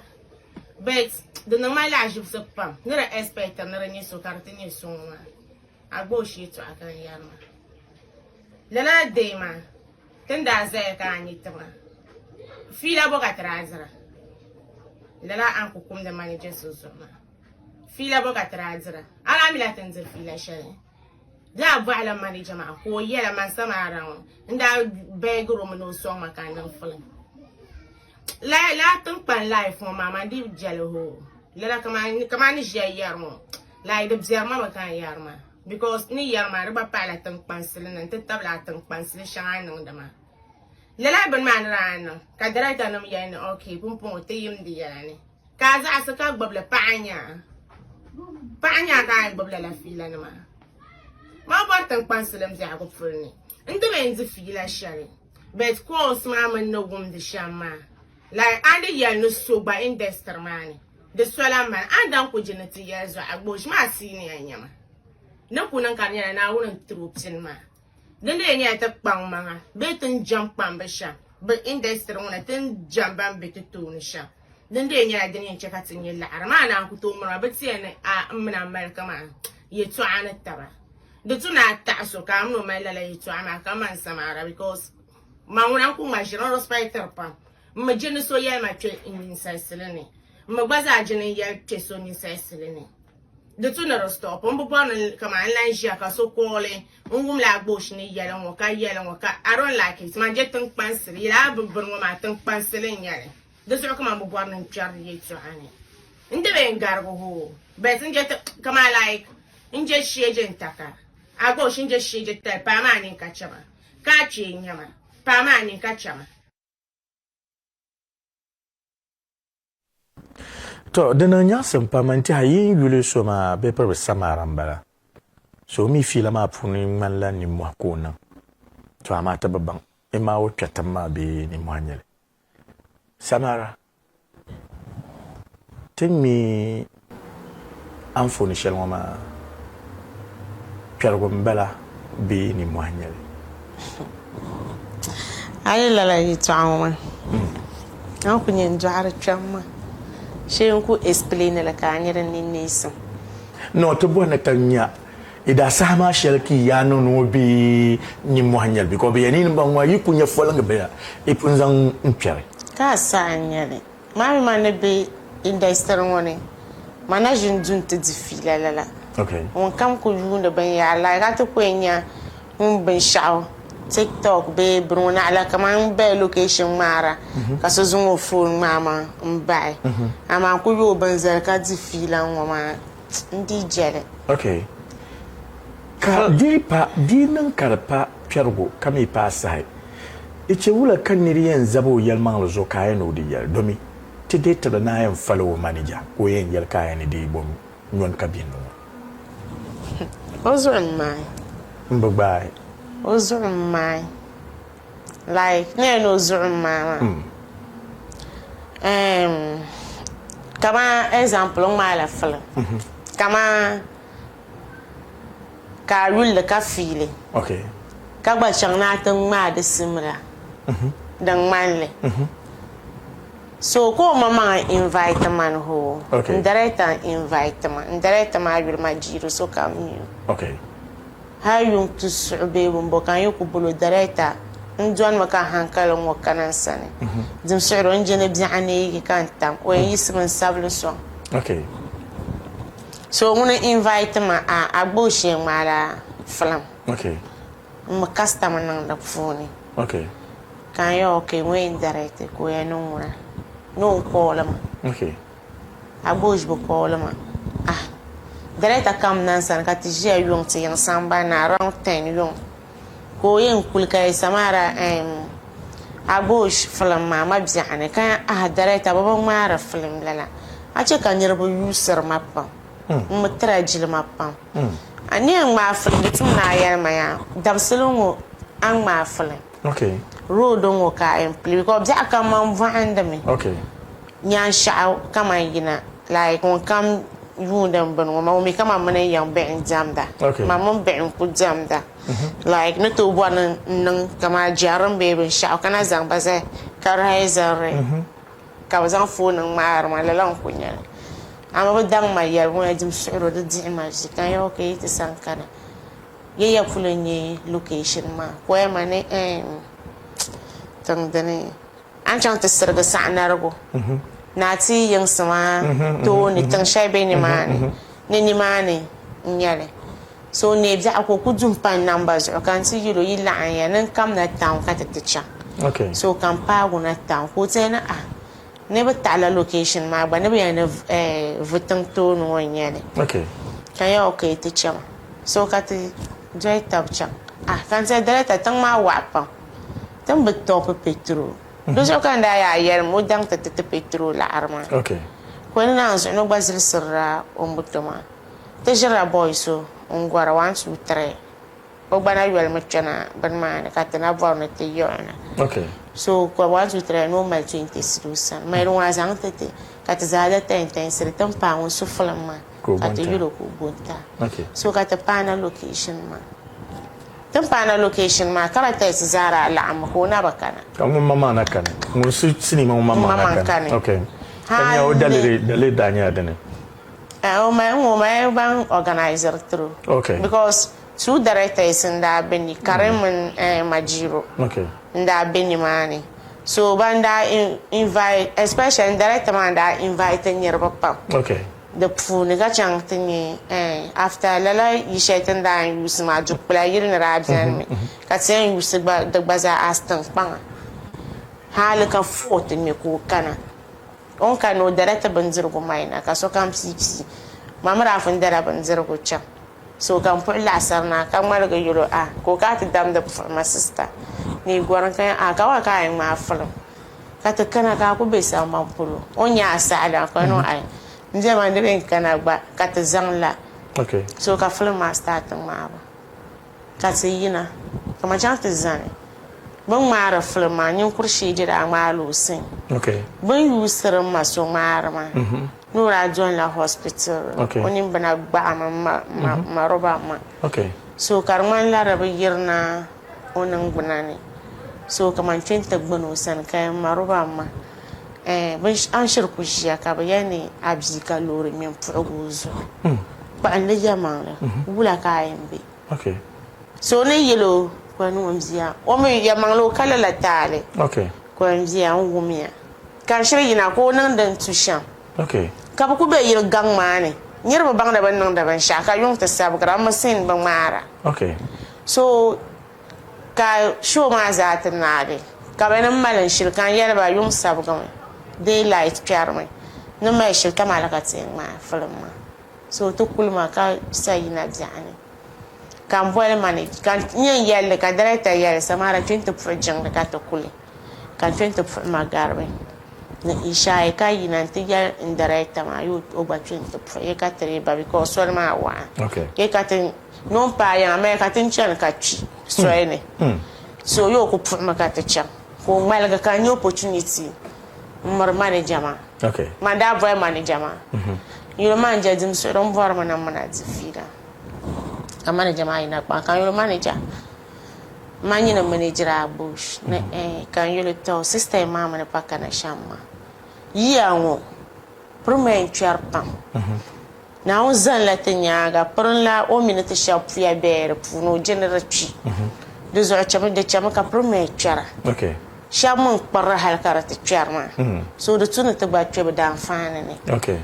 Bet the normal life of the pump. Never expect another new so cartini soon. Agbo shi to akan yarma lana deima tunda zai ka anyitama fila boga trazara lala an kukum da manager sosoma fila boga trazara ala mila tanzir fila shari da bu ala manager ma ko yela man sama ran nda begro no so makanan fulan la tun pan life mo mama di jalo ho lala kama ni yarmo la de bzerma makan yarma because ni yarma riba pala tan pansilin nan tatabla tan pansilin shanga dama lala ban man ran ka darata nam yani okay pumpon te yim di yani ka za asaka gbabla paanya ka gbabla la fila nama ma ba tan pansilin za ko furni ndo ben zi fila shari but course ma man no gum de shama like ande yel no so ba industry man de sola man andan ko jinati yazo agbosh ma sini anyama na kunan kanya na wurin trupsin ma dan da ne ta kpang manga betin jampan ba sha ba industry wona tin jamban betutu ni sha dan da ne da ne cheka tin yilla arma na ku to mura ba tiye ne a mna amerika ma ye to ana taba da tuna ta so ka amno mai lala ye to ama kaman samara because ma wona ku ma jiro respecter pa ma jeni so ye ma twe in saiselene ma gbaza jeni ye twe so ni saiselene de tu na stop on bo na kama lanji aka so kole ngum la gbosh ni yela waka I don't like it man je tan pansel ya bubur mo ma tan pansel nyale de so kama bo na nchar ye to ani inde be ngargo ho be tin je kama like inje sheje ntaka agbosh inje sheje ta pa ma ni kachama ka chi nyama pa ma ni kachama to dana nya sempa manti hayi yule so ma be per samarambala so mi fila ma puni manla ni mo kona to amata babban e ma wo twatama be ni mo anyele samara temi amfoni shelwa ma piɛrigu m-bala bee nimmohi n-nyɛli a yi lala yɛltɔɣa ŋɔ maa an ku nyɛ n-dɔɣiri kpɛm maa shee n ku explain li ka a nyɛ din neesim no ti bɔhi ni ka nya ida saha maa shɛli ka yaa niŋ ni ŋɔ bee nimmohi n-nyɛli because bɛ ya ni nimba ŋɔ yi ku nyɛ fɔliŋgi bɛya i pun zaŋ n-kpɛri ka a saha n-nyɛli maa mi ma ni be industry ŋɔ ni ma na ʒi n-du n-ti di fiila lala ŋun kam ku yuuni binyɛra la ka ti ku nya ŋun binshɛɣu TikTok bee bini naɣila kaman baya location ŋmaara ka so zaŋ o phone ŋmaa ma m-bahi amaa ku yooi bin zali ka di fiila ŋɔ maa n-di jɛli ka di niŋ ka di pa piɛrigu ka mi pa asahi ichi wula ka niri yɛn zabi o yɛlimaŋli zuɣu ka a yɛn o di yɛli domi ti dee tiri na yɛn fali o manija ka o yɛn yɛli ka a yɛn di bom nyɔni ka bi niŋɔ o zuɣu n-maai n bi gbaahi o zuɣu n-maai like ne yɛn o zuɣu n-maai maa kama example ŋmaa la film kama ka a yulli ka fiili ka gba chaŋ na ti ŋmaa di simira din ŋmanli so ko o ma maŋa invite man ho n-director invite ma n-director maa yuli ma jiiri so kam miu ha yuŋ tu suɣu bee bimbo kan yi ku bolo director n-dɔni mi ka hankali ŋɔ kana sani dim suɣuri n jini biɛɣu neegi ka n-tam o yɛn yisi bin sabili sɔŋ so ŋuni invite ma a gba o shee ŋmaala film n-mi customer niŋ di puuni kan yɛ ŋɔ yɛn direct ka o yɛn niŋ ŋuna ni o kɔɔli ma a gba o ʒi bi kɔɔli ma director kam nan sani ka ti ʒiya yuŋ ti yiŋ sambani around 10 yuŋ ka o yɛn kuli ka yi samaara a gba o film maa ma biɛɣu ni ka director ba ŋmaari film lala a che ka niriba yuusiri ma pam n-mi tira jili ma pam a ni yɛn ŋmaa film di tum na a yɛli ma yaa dabisili ŋɔ a ŋmaa film road ŋɔ ka a pili because biɛɣu kam man vɔhindi mi nyaanshaɣu kaman yina like ŋun kam yuundi bini ŋɔ ma o mi kaman mini yɛn bihi n-diɛmda ma mini bihi n-ku diɛmda like ni tooi bɔri n-niŋ kama jɛrim bee binshɛɣu ka na zaŋ ba zali ka rahi zabiri ka bi zaŋ phone ŋmaari ma lala n-ku nyɛli ama bi daŋ ma yɛli ŋɔ dim suɣuri di diɣi ma ʒi kan yɛ yi ti san kana yɛya puli nyɛ location maa ko yɛ ma ni tiŋ dini an chaŋ ti sirigi saɣinarigu na ti yiŋsi maa tooni tiŋ shɛli be nimaani ni nimaani n-nyɛli so ne biɛɣu ko ku du pan namba zuɣu kan ti yilo yi laɣim ya nin kam na town ka ti ti chaŋ so kan paagu na town ko ti ni ni bi taɣila location maa gba ni bi yɛn ni vutiŋ tooni ŋɔ n-nyɛli kan yɛ ti chɛma so ka ti dɔli tabi chaŋ kan ti director tiŋ maa waɣa pam tiŋ bi tɔpi petrol di zuɣu kan daa yaa yɛlim o daŋ ti petrol laɣari maa ko ni naan zuɣu ni gba zilisirila o moto maa ti ʒirila boy so n-gɔra 1 2 3 o gba na yɔlimi kpɛna bini maa ni ka ti na bɔri ni ti yiɣina so ko 1 2 3 ni o mali 20 siri sani mali ŋɔ zaŋ ti ka ti zaada 10 siri tin paa ŋun su film maa ka ti yuli ko bonta so ka ti paana location maa tin paana location maa characters zaara laɣim ko na ba kana ka ŋun ma maa na kani ŋun su sinima ŋun ma maa na kani kan ya o dalili daa nyɛla dini o ma ban organizer through because 2 directors n daa be ni Karim Majiro n daa be ni maa ni so ban daa invite especially director maa daa invite niriba pam di puuni ka chaŋ ti nyɛ after lala yi shɛli tin daa n yuusi maa dukpula yili ni daa biɛni mi ka ti yɛn yuusi di gba zaa astin kpaŋa hali ka fourth mi ka o kana on ka ni o director bindirigu mayina ka sokam piipi mami raafin dara bindirigu chaŋ so kan puɣi laɣasari na ka ŋmaligi yɛlo ka o kaa ti damdi puɣi ma sista ni gɔrin ka ka wa ka a ŋmaa film ka ti kana ka ku be samban polo o nya saɣala ka no ndiema ndi ben kana gba ka ti zaŋ la so ka film maa start ŋmaaba ka ti yina ka ma chaŋ ti zani Bang mara film yin kurshi jira malu sin. Okay. Bang yusir ma so mara ma. Nura join la hospital. Okay. Onim bana ba ma roba ma. Okay. So karman la rabi yirna onan gunani. So kaman twenta gbano san kay ma roba ma. Ban an shirku jiya ka bayani abji ka lori min fuguzo. Ba an da jama'la. Wula kayan bi. Okay. So ne yelo kwanu mzia omi ya manglo kala la tale Okay. kwa mzia ngumia kan shiri yina ko nan dan tushan Okay. ka bu be yil gang mane nyirba bang da ban nan da ban shaka yung ta sab gra masin ban mara Okay. so ka show ma za ta nade ka ban malan shirkan yarba yung sab gan daylight kyarmai nan mai shirka malaka tin ma film ma so to kulma ka sai na jani kan boy manage kan nyen yelle ka director yelle samara 20 project da ka to kule kan 20 magarbe na isha ka yina tiya in director ma yo ogba 20 e ka tere ba because so ma wa Okay. e ka tin non pa ya me ka tin chan ka chi so ene so yo ko ma ka ta chan ko malga kan yo opportunity mar manager ma Okay. manda boy manager ma yo manager dim so don vor ma na mana zifira a manager ma ina pa kan yo manager manyi na manager a bush na kan yo to system ma mana pa kana shamma ya ngo promen charpam na o zan la tinyaga pron la o minute shop ya ber puno generati de zo chama de chama ka promen chara Okay. shamun parra halkara ta charma so da tuna ta ba ce da amfani ne Okay.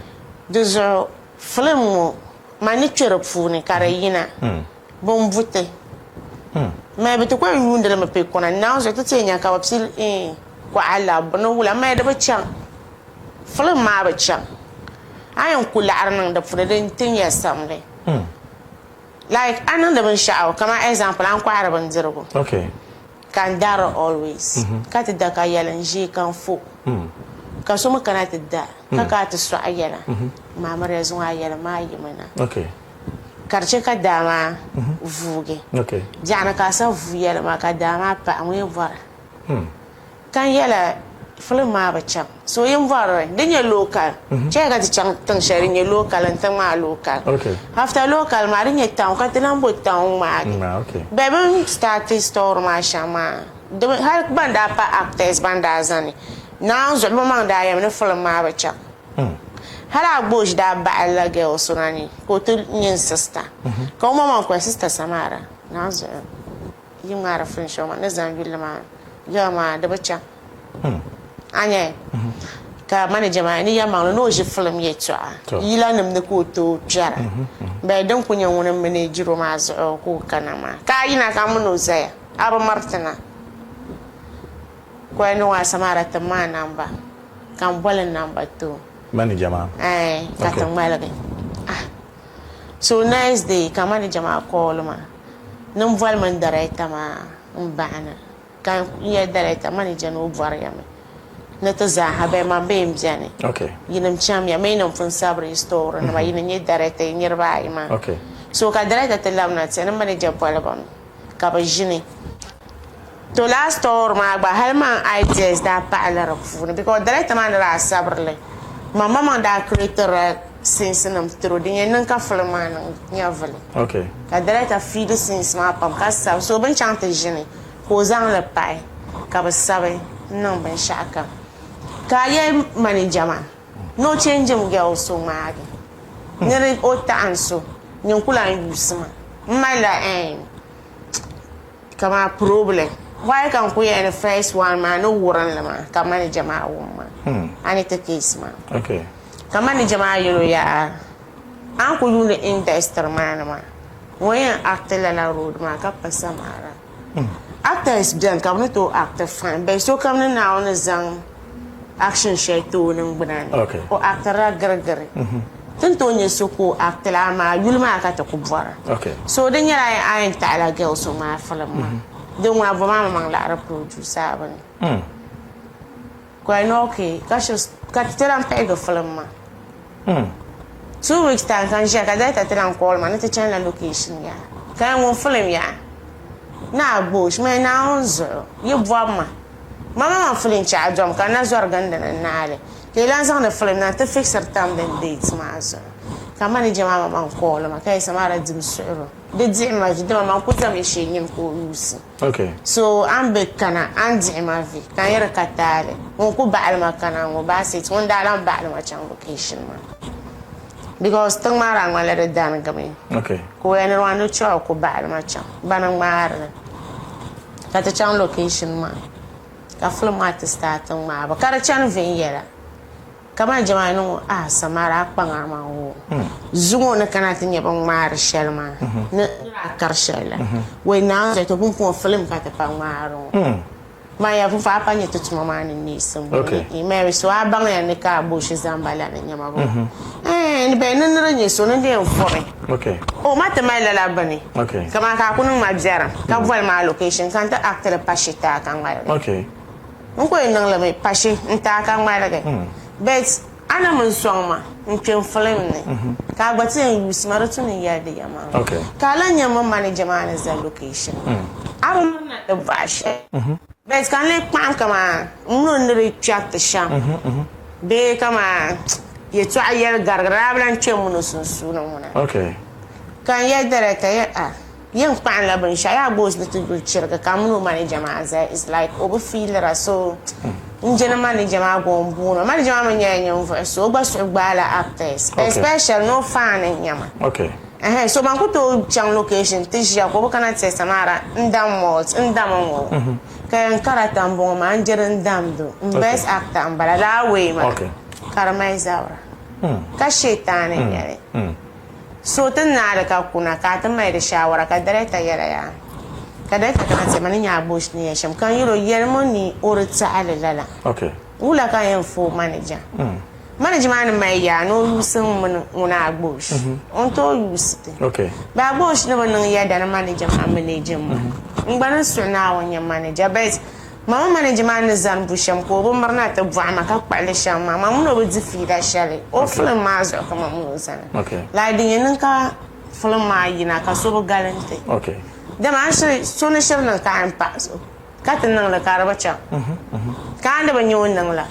de zo film mo mani chere puni kare yina bon vute ma be to kwa yunda le me kona na zo to tenya ka wapsil kwa ala bono wula ma da ba chan film ma ba chan ayan kula arnan da fure den tinya samle like anan da ban sha'awa kama example an kwa araban zirgo Okay. kan dara always ka ta da ka yalan je kan fo ka so maka na ta da ka ta so ayala mamar ya zuwa ayala ma yi mana Okay. karshe ka dama vuge Okay. jana ka sa vuyala ma ka dama pa mu vara kan yala film ma ba cham so yin vara din ya local che ga ta chang tan sharin ya local tan ma local Okay. after local ma rin ya town ka tan bo town ma Okay. beben start store ma shama de har banda pa actors banda zani na zo mo man da yam ne film ma ba cham hala bosh da ba la girl sunani ko to nyin sister ko mo man ko sister samara na zo yin mara fin show ma ne zan bil ma ya ma da bacha anya ka manager ma ni ya ma no je film ye twa yila nam ne ko to jara ba dan kunya wonan manager ma zo ko kana ma ka yina ka mun no zaya aba martana ko no wa samara ta ma namba kan bolan namba 2 Manager ma. Katang malagay. So nice day, ka manager ma call ma. Nung valman director ma mbana. Kan iya director manager no varia me. Nato za habe ma bem jani. Okay. Yinam cham ya may nung fun sabre store na yinam nye director nyerba ma. Okay. So ka director telam na tsena manager pala bam. Ka ba jini. To last store ma ba halman ideas da pa ala rafu because director man ra sabrle. Mama man da creator since nam tro din nan ka filma nan ya vale Okay. ka director feed since ma pam ka sa so ban chante jini ko zan le pai ka ba sabe non ban shaka ka ye manager man no change mu girl so ma ne re o ta anso nyen kula yusma mala kama problem why kan ku ye the first one man no wuran lama ka manager ma wumma ani ta case ma Okay. ka manager ma yoro ya an ku yune industry man ma wayan actor la road ma ka pasamara actor is done ka no to actor fan be so kam na on zang action share to nan bunan Okay. o actor gargare tun to ne so ko actor la ma yulma ka ta kubara Okay. so den yara ayin ta ala girl so ma film ma don wa ba ma man la producer ba ne ko ai no okay ka tiran pega film ma 2 weeks time kan ja ka da ta tiran call ma ne ta change location ya kan won film ya na bush me na onzo ye boama mama flin cha jom kana zor ganda na nale ke lan sang na flin na te fixer tam den dates mazo kama ni jama man ko la ma kai samara dim suru de di ma ji de ma ko ta me shenyim ko yusi okay so am be kana an di ma vi kan yere katale on ko ba al ma kana ngo ba se ton da ran ba al ma chan location ma because tang mara ngala de dan game okay ko ene wanu cho ko ba al ma chan banang mara ka ta chan location ma ka film artist ta tang ma ba kara chan vin yera kama jama no samara panga ma wo zungo na kana tinye bang mar shelma na kar shela we na to bun ko film ka ta pang maro ma ya fu fa pa nye to tuma ma ni sim okay mary so abang ya ne ka bo shi zambala na nyama bo ni be nan ranye so na de fore okay o mata mai la bani okay kama ka kunun ma jara ka vol ma location kan ta actor pashita kan ma okay mun ko nan la mai pashi nta kan ma la but ana mun songma ntwen film ne ka gbati en use marutu ne yade yama okay ka la nyama manager man is the location aba na the bash but kan le pam kama mun ne chat sham be kama ye to ayer gargara blan chemuno sunsu na muna okay kan yadere ka ya yin pan la ban shaya boss da tudu cirka kamuno manager ma za is like obo feeler so njena manager ma go mbuno manager ma nyanya mfa so gba so gbala actors especially no fan nyama okay so man ko to chang location tishia ko kana tse samara ndam mot ndam ngo kan karata mbongo ma njere ndam do best actor ambala la we ma okay karama izawra ka shetane yare so tun na da ka kuna ka ta mai da shawara ka dare ta yara ya ka dare ta kana ce mani ya bush ne ya sham kan yiro yar moni urta alala okay ula ka yan fo manager manager man mai ya no yusin mun una bush on to use okay ba bush ne ban ya da manager ma manager mu ngbanan suna wanya manager bet mama manager man zan busham ko bo marna ta bu ama ka kwale sham mama mun no bi fi da shale o film ma zo kama mun zan okay la din yin ka film ma yina ka so galante okay da ma shi so ne shir nan ka an paso ka tan nan la karaba cha ka anda ban yi wannan la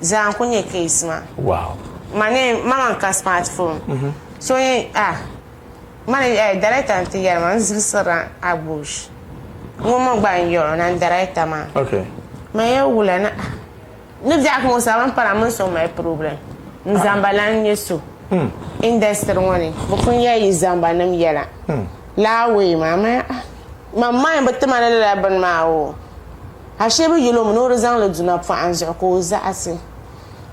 zan kunye case ma wow mane mama ka smartphone so mane director ti yar man zilsara abush ngoma gba yoro na director ma okay ma ya wula na ni dia ko saban para mun so my problem nzambalan yeso industry woni bu kun ya yi zambanam yara la we mama mamma ba tama la ban ma o ashe bu yilo mu no zan la duna fa anzo ko za ase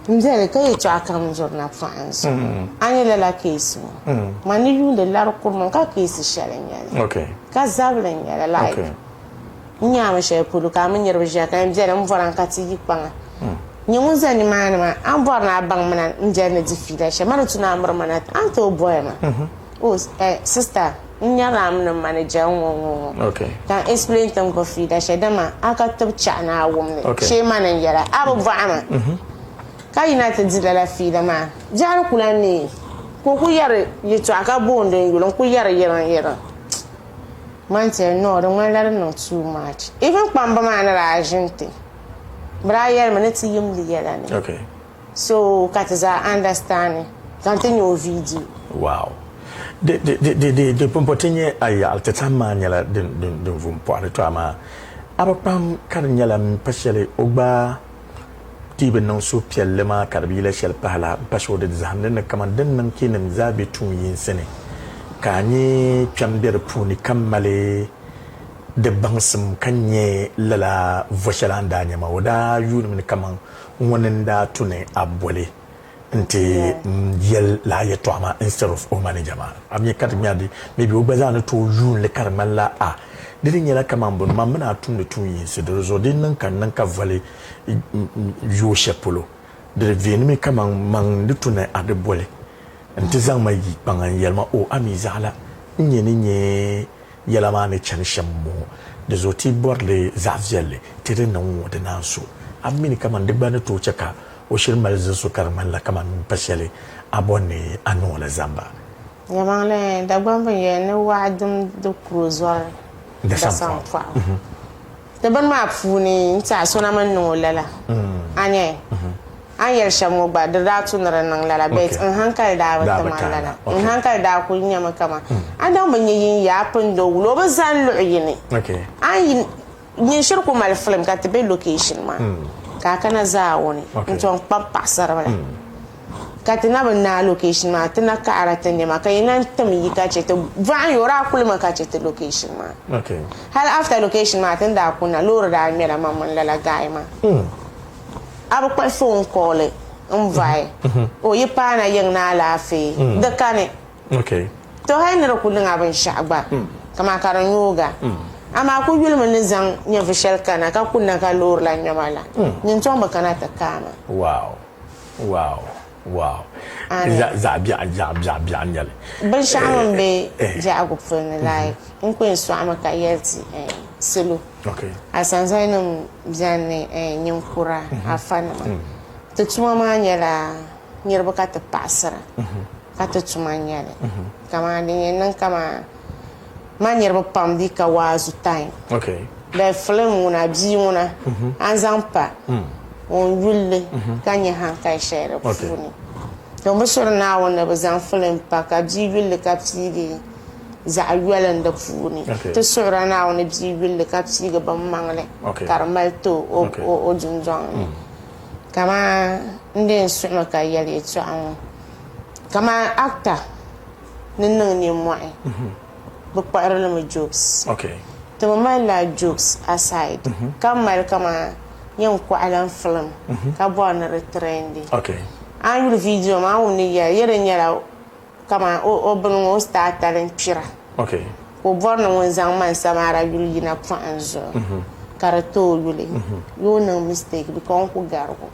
ndele kai to akam zor na fa anzo ani la case mani yu de la ko mon ka case shalen ya okay ka zablen ya like okay nyama she pulu ka mun yerbe je kan je ram voran ka ti yipanga nyimu zani manama an borna bang mana nje na difida she manu tuna amr mana an to boy ma sister nyara am na manager wo okay kan explain tam ko fida she dama aka tab cha na wumne she manan yara abu vama ka ina ta dilala fida ma jar kulani ko ku yare yito aka bonde yulon ku yare yara man say no, don't want to know too much. Even Pamba man la gente. But I hear man it's him the okay. So kataza understand. Continue video. Wow. De pompotenye ay altetama nyala de vumpo to ama. Abapam kan nyala mpashele ogba tibe non so pielema karbile shel pala pasho de zahnen kamanden nan kinin zabe tun yin sene. Kanye chamber puni kammale de bangsum kanye lala voshalanda nyama wada yunum kaman wonenda tune abole nti yel la yetoma instead of o manager ma amye kat miadi maybe ogbazana to yun le karmala de nyela kaman bon mamna tun tun yin se de rezodi nan kan ka vale yo shepolo de venimi kaman man de tune adebole nti zang ma yi bangan yelma o amizala nye yelama ne chanishammo de zoti borle zavjelle tire na wo de nanso amini kama ndebane to chaka o shirmal zo karman la kama pashele abone anola zamba yamale da gbamba ye ne wadum do cruzor da san fa da ban ma funi ta so na man no lala anye an yar shamu ba da ratu na ranan lala bet in hankal da wata malala in hankal da ku nya makama an da ban yin ya fun do lo ba san lu yini okay an yin shirku mal film ka ta be location ma ka kana za woni in ton papa sarwa katina ban na location ma tana ka arata ne ma kai nan ta mi ka ce ta van yora kulma ka ce ta location ma okay hal after location ma tun da kuna lura da mera mamman lala gai ma abu kwa phone call vai o yi pana yin na lafi da kane okay to hay ne kullun abin sha'ba kama karan yoga amma ku yulmin zan nya fishal kana ka kunna ka lura la nyamala nin to ba kana ta kama wow za bia nyale ban sha'aman be ja agufin like in kun so amaka yati selo okay asanzainum jane nyinkura afana to tuma ma nyala nyirba ka ta pasara ka ta tuma nyale kama din nan kama ma nyirba pam di ka wazu time okay da film una bi una anzampa on yulle kanya hankai shere funi to musur na wona bazan film pa ka bi yulle ka psidi za ayulan da funi to sura na wona bi yulle ka psidi ban mangle karmal to o junjong kama ndin suma ka yale to an kama actor ninnan ne moi bu parle me jokes okay to la jokes aside kamal kama yan kwalan film ka bona retrendi okay an yi video ma woni ya yere nyara kama o bin o start talent pira okay ko bona won zan man samara yuli na panzo karato yuli yo no mistake bi kon ku gargo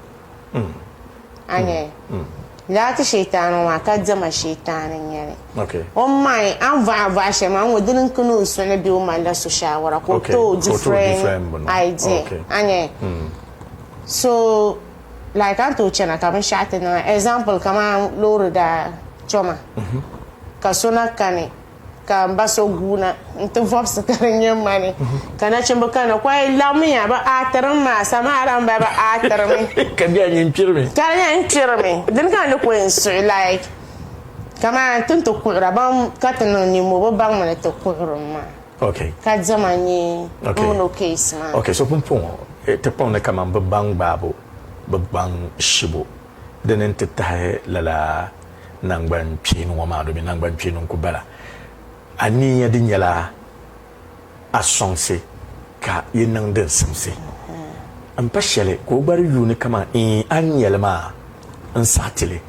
anye la ta shaytanu ma ka jama shaytanin yare okay on mai an va she ma wodin kuno so na bi o ma la so shawara ko to different idea anye so like I told you, kama shate na example kama loro da choma ka sona kane ka mbaso guna nto vops karenye mani kana chimbo kana kwa lamia ba ataran ma samara ba ataran ka biya nyin pirme den kan ko enso like kama tunto kura bam katano ni mo bang mana to kura ma okay ka zamani mono case ma okay so pumpon te pon kama bang babo babban shibo da nan ta lala nangban pinu wa ma do nangban pinu ku bala ani ya dinyala asonse ka yinan din simse an pashele ko bar yuni kama in an yalma an satile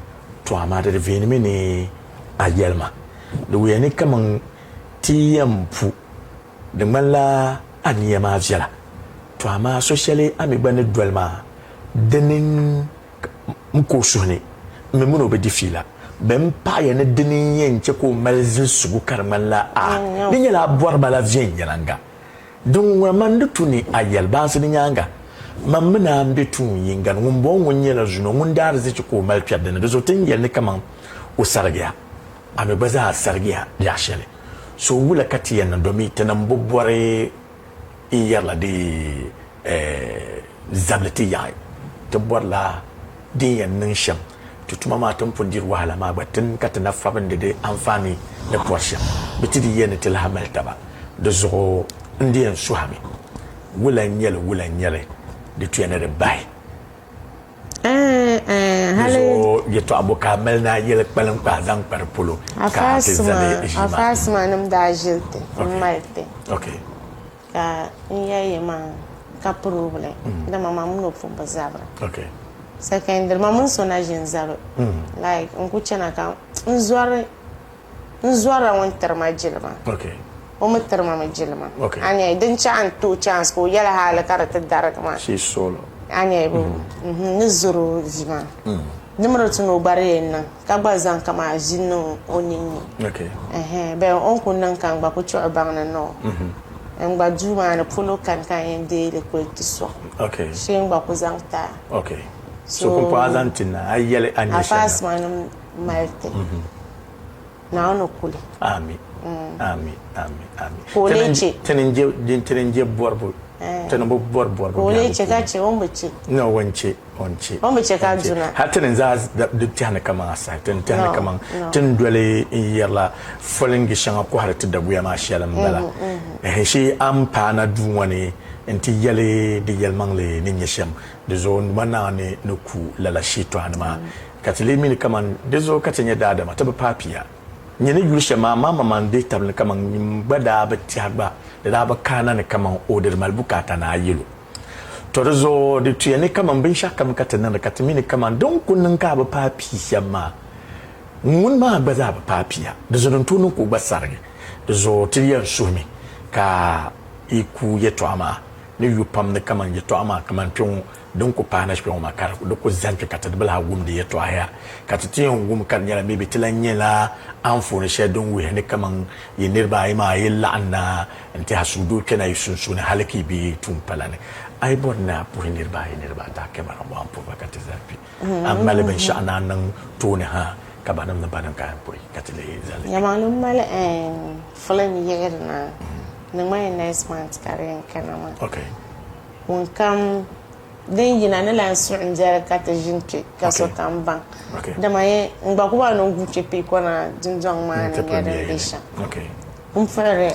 to amma da veni mini a yalma da wuyani kaman tiyampu da malla an yama fiala to amma socially ami bane dwelma denin mko suhne me muno be difila bem pa ye ne denin yenche ko malzin sugu karmalla a ni la boar bala vien yalanga dun wa mandu tuni ayel ba su nyanga mamna ambe tun yingan ngumbo ngonye la juno ngundar zi ko mal pya de ne zo tin yel ne kaman o sargia ame baza sargia ya shele so wula kati yan domi tanan bobbore iyala de zablati yayi tabbar la din yannin shan tutuma matan fundir wahala ma batin katana faban da dai amfani da Porsche bitidi yana tilhamal taba da zo indiyan suhami wulan yale da tuyana da bai hale yato aboka melna yele kpalan kwazan parpulo ka afasma nam da jilte malte okay ka iyaye ma ka problem da mama mun fu bazabra okay second mama so na jinzaba like on kuchana ka nzwara won terma jilma okay o mu terma ma jilma okay anya idan chan to chance ko yala hala karata darak ma shi solo anya bu nzuru zima numero tuno bare na ka gbazan kama jinu onini okay be on kunnan kan ba ko cho bang na no ngba juma na polo kan yende le ko tiso okay shin ba ko zanta okay so ko azantina ayele anyesha afas manum malte na ono kule ami tenin je borbo tenin bo borbo ole che ka che on bace no wanche ka juna hatin za da tana kaman asa tana kaman tin dole yalla folingi shanga ko harta da buya ma shalam bala shi ampana duwani enti yale de yalmangle ni nyesham de zone manane no ku lala shito anma katile min kaman de zo katanya dada mata ba papia nyene yurshe mama mande tabne kaman bada ba tiaba da ba kana ne kaman odar malbukata na yilo to zo de tuyene kaman bin shaka katana da katimi ne kaman don kunnin ka ba papi shamma mun ma ba za ba papia da zo don tunu ku basarge da zo tiyan sumi ka iku yeto ama ni yupam ne kaman yeto ama kaman pion don ko panash pion makar do ko zanke kata de bala gum de yeto aya kata tiyan gum kan nyala mebe tilanyela anfo ne she don we ne kaman ye nirba ay ma yella anna anti hasudu kana yusunsu ne halaki bi tum palane ay bonna pour nirba ta ke mara mo ampo bakati zapi amma le ben sha'na nan to ne ha ka banam na banam ka pour katile zali ya malum mal fulan yerna nangmay nice man karen kanama okay won kam den yina ne la su njara kata jinke ka so tamba da mai ngba ko ba no guche pe ko na jinjong ma ne ngere bisha okay fere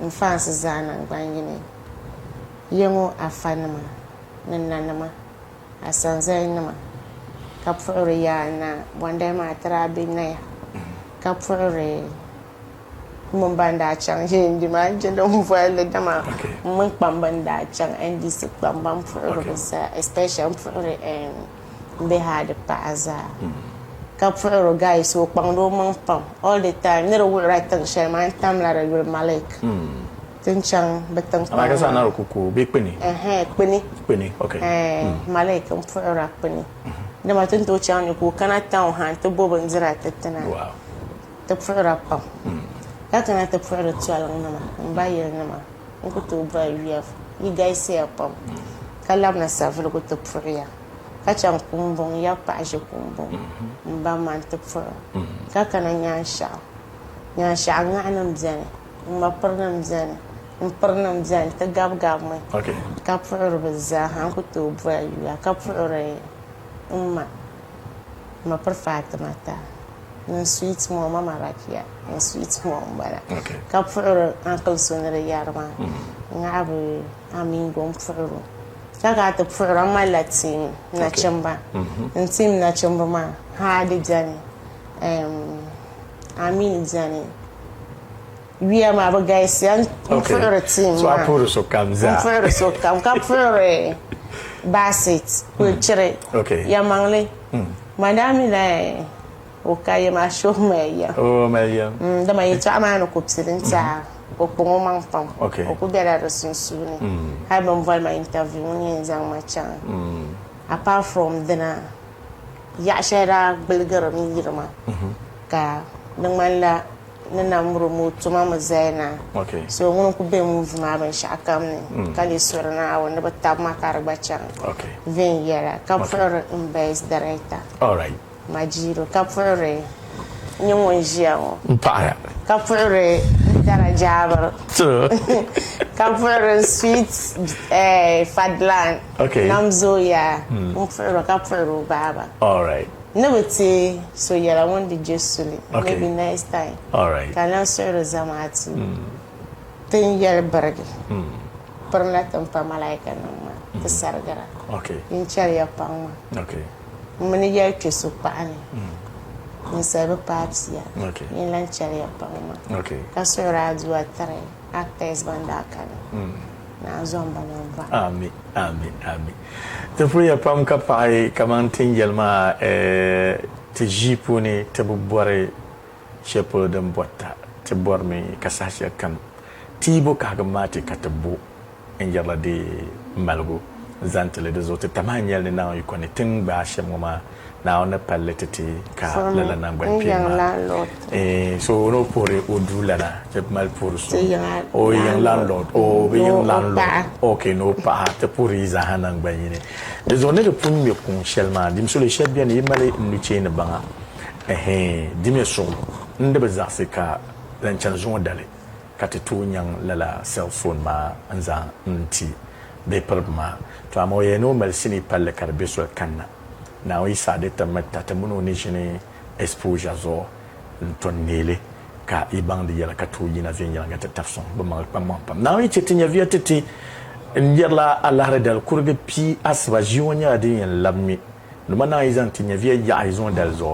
France zana nganyine yengo afanama nananama asanzainama ka fere ya na wanda ma trabe na ya ka fere mun banda can hindi ma jendo mu fale dama mun pambanda can NDC pambam fure sa especially fure be had paza ka fure guys so pando mun pam all the time ne ro right tan sherman tam la re malik tin chan betang ama ka sana ko ko be peni peni okay malik fure peni dama tin to chan ko kana town han to bobon zira tatana wow to fure pam kana ta fara tsalan nama bayar nama ko to bayar yi guys ya pam kalam na safar ko to fara ka can kumbon ya paje kumbon ba man ta fara ka kana nya sha nganan zane ma parnam zane ta gab mai okay ka fara bazza han ko to bayar ka fara ma perfect mata na sweet mo mama rakia na sweet mo bara ka furo uncle sonere yarma ngabu amingo furo saka ta furo ma latin na chamba ntim na chamba ma ha de jani amin jani wiya ma ba guys yan furo team so apuro so kamza furo so kam ka furo basit ko chire ya mangle madame la okay ma show meya meya da mai ta ma no kupsirin ta ko pongo man pam o ku bela resunsuni ha ban vol ma interview ni zan ma chan apart from dana ya shara bilgaram yirma ka dan malla na namuru mu tuma mu zaina so mun ku be move ma ban shakam ne kali surna wanda ba ta ma karba chan vin yara ka for invest director all right majiro kapure nyongo njiao mpaya kapure darajabar kapure sweet fadlan namzo ya mfuro kapure baba all right nabati so yara won the jesuli maybe next time all right kana soro zamati tin yar barge parla tampa malaika namma tsargara in chariya pamma mani ya ke su paani ni sabe papsia ni lanchari ya pama ka so radio atare actors banda kana na zomba na amin te fuya pam ka pai kamantin yelma te jipuni te bubore shepo de botta te bormi kasasha kam tibo ka gamati ka tabo enjala de malgo zantele de zote tamanyel ni nawo yikone tin ba shemoma na ona palletiti ka lala na ngwan pima so no pore odula na je mal pour so o yang landlord o be yang landlord okay no pa te pour iza hanan ngwanyine de zone de pour me kun shelma dim so le chef bien yimale ni chene banga dimé so nde bezase ka lanchan zon dale ka te to nyang la cell phone ma anza nti be ma to amoye no mel sini palle karbe so kanna na wi sade tamata tamuno ni jene exposure zo ton nele ka ibang di yala ka to yina vin yala ngata tafson ba ma pam na wi chetinya via teti njela Allah redal kurbe pi asba jiwonya de yan lammi no mana izan tinya via ya izon dal zo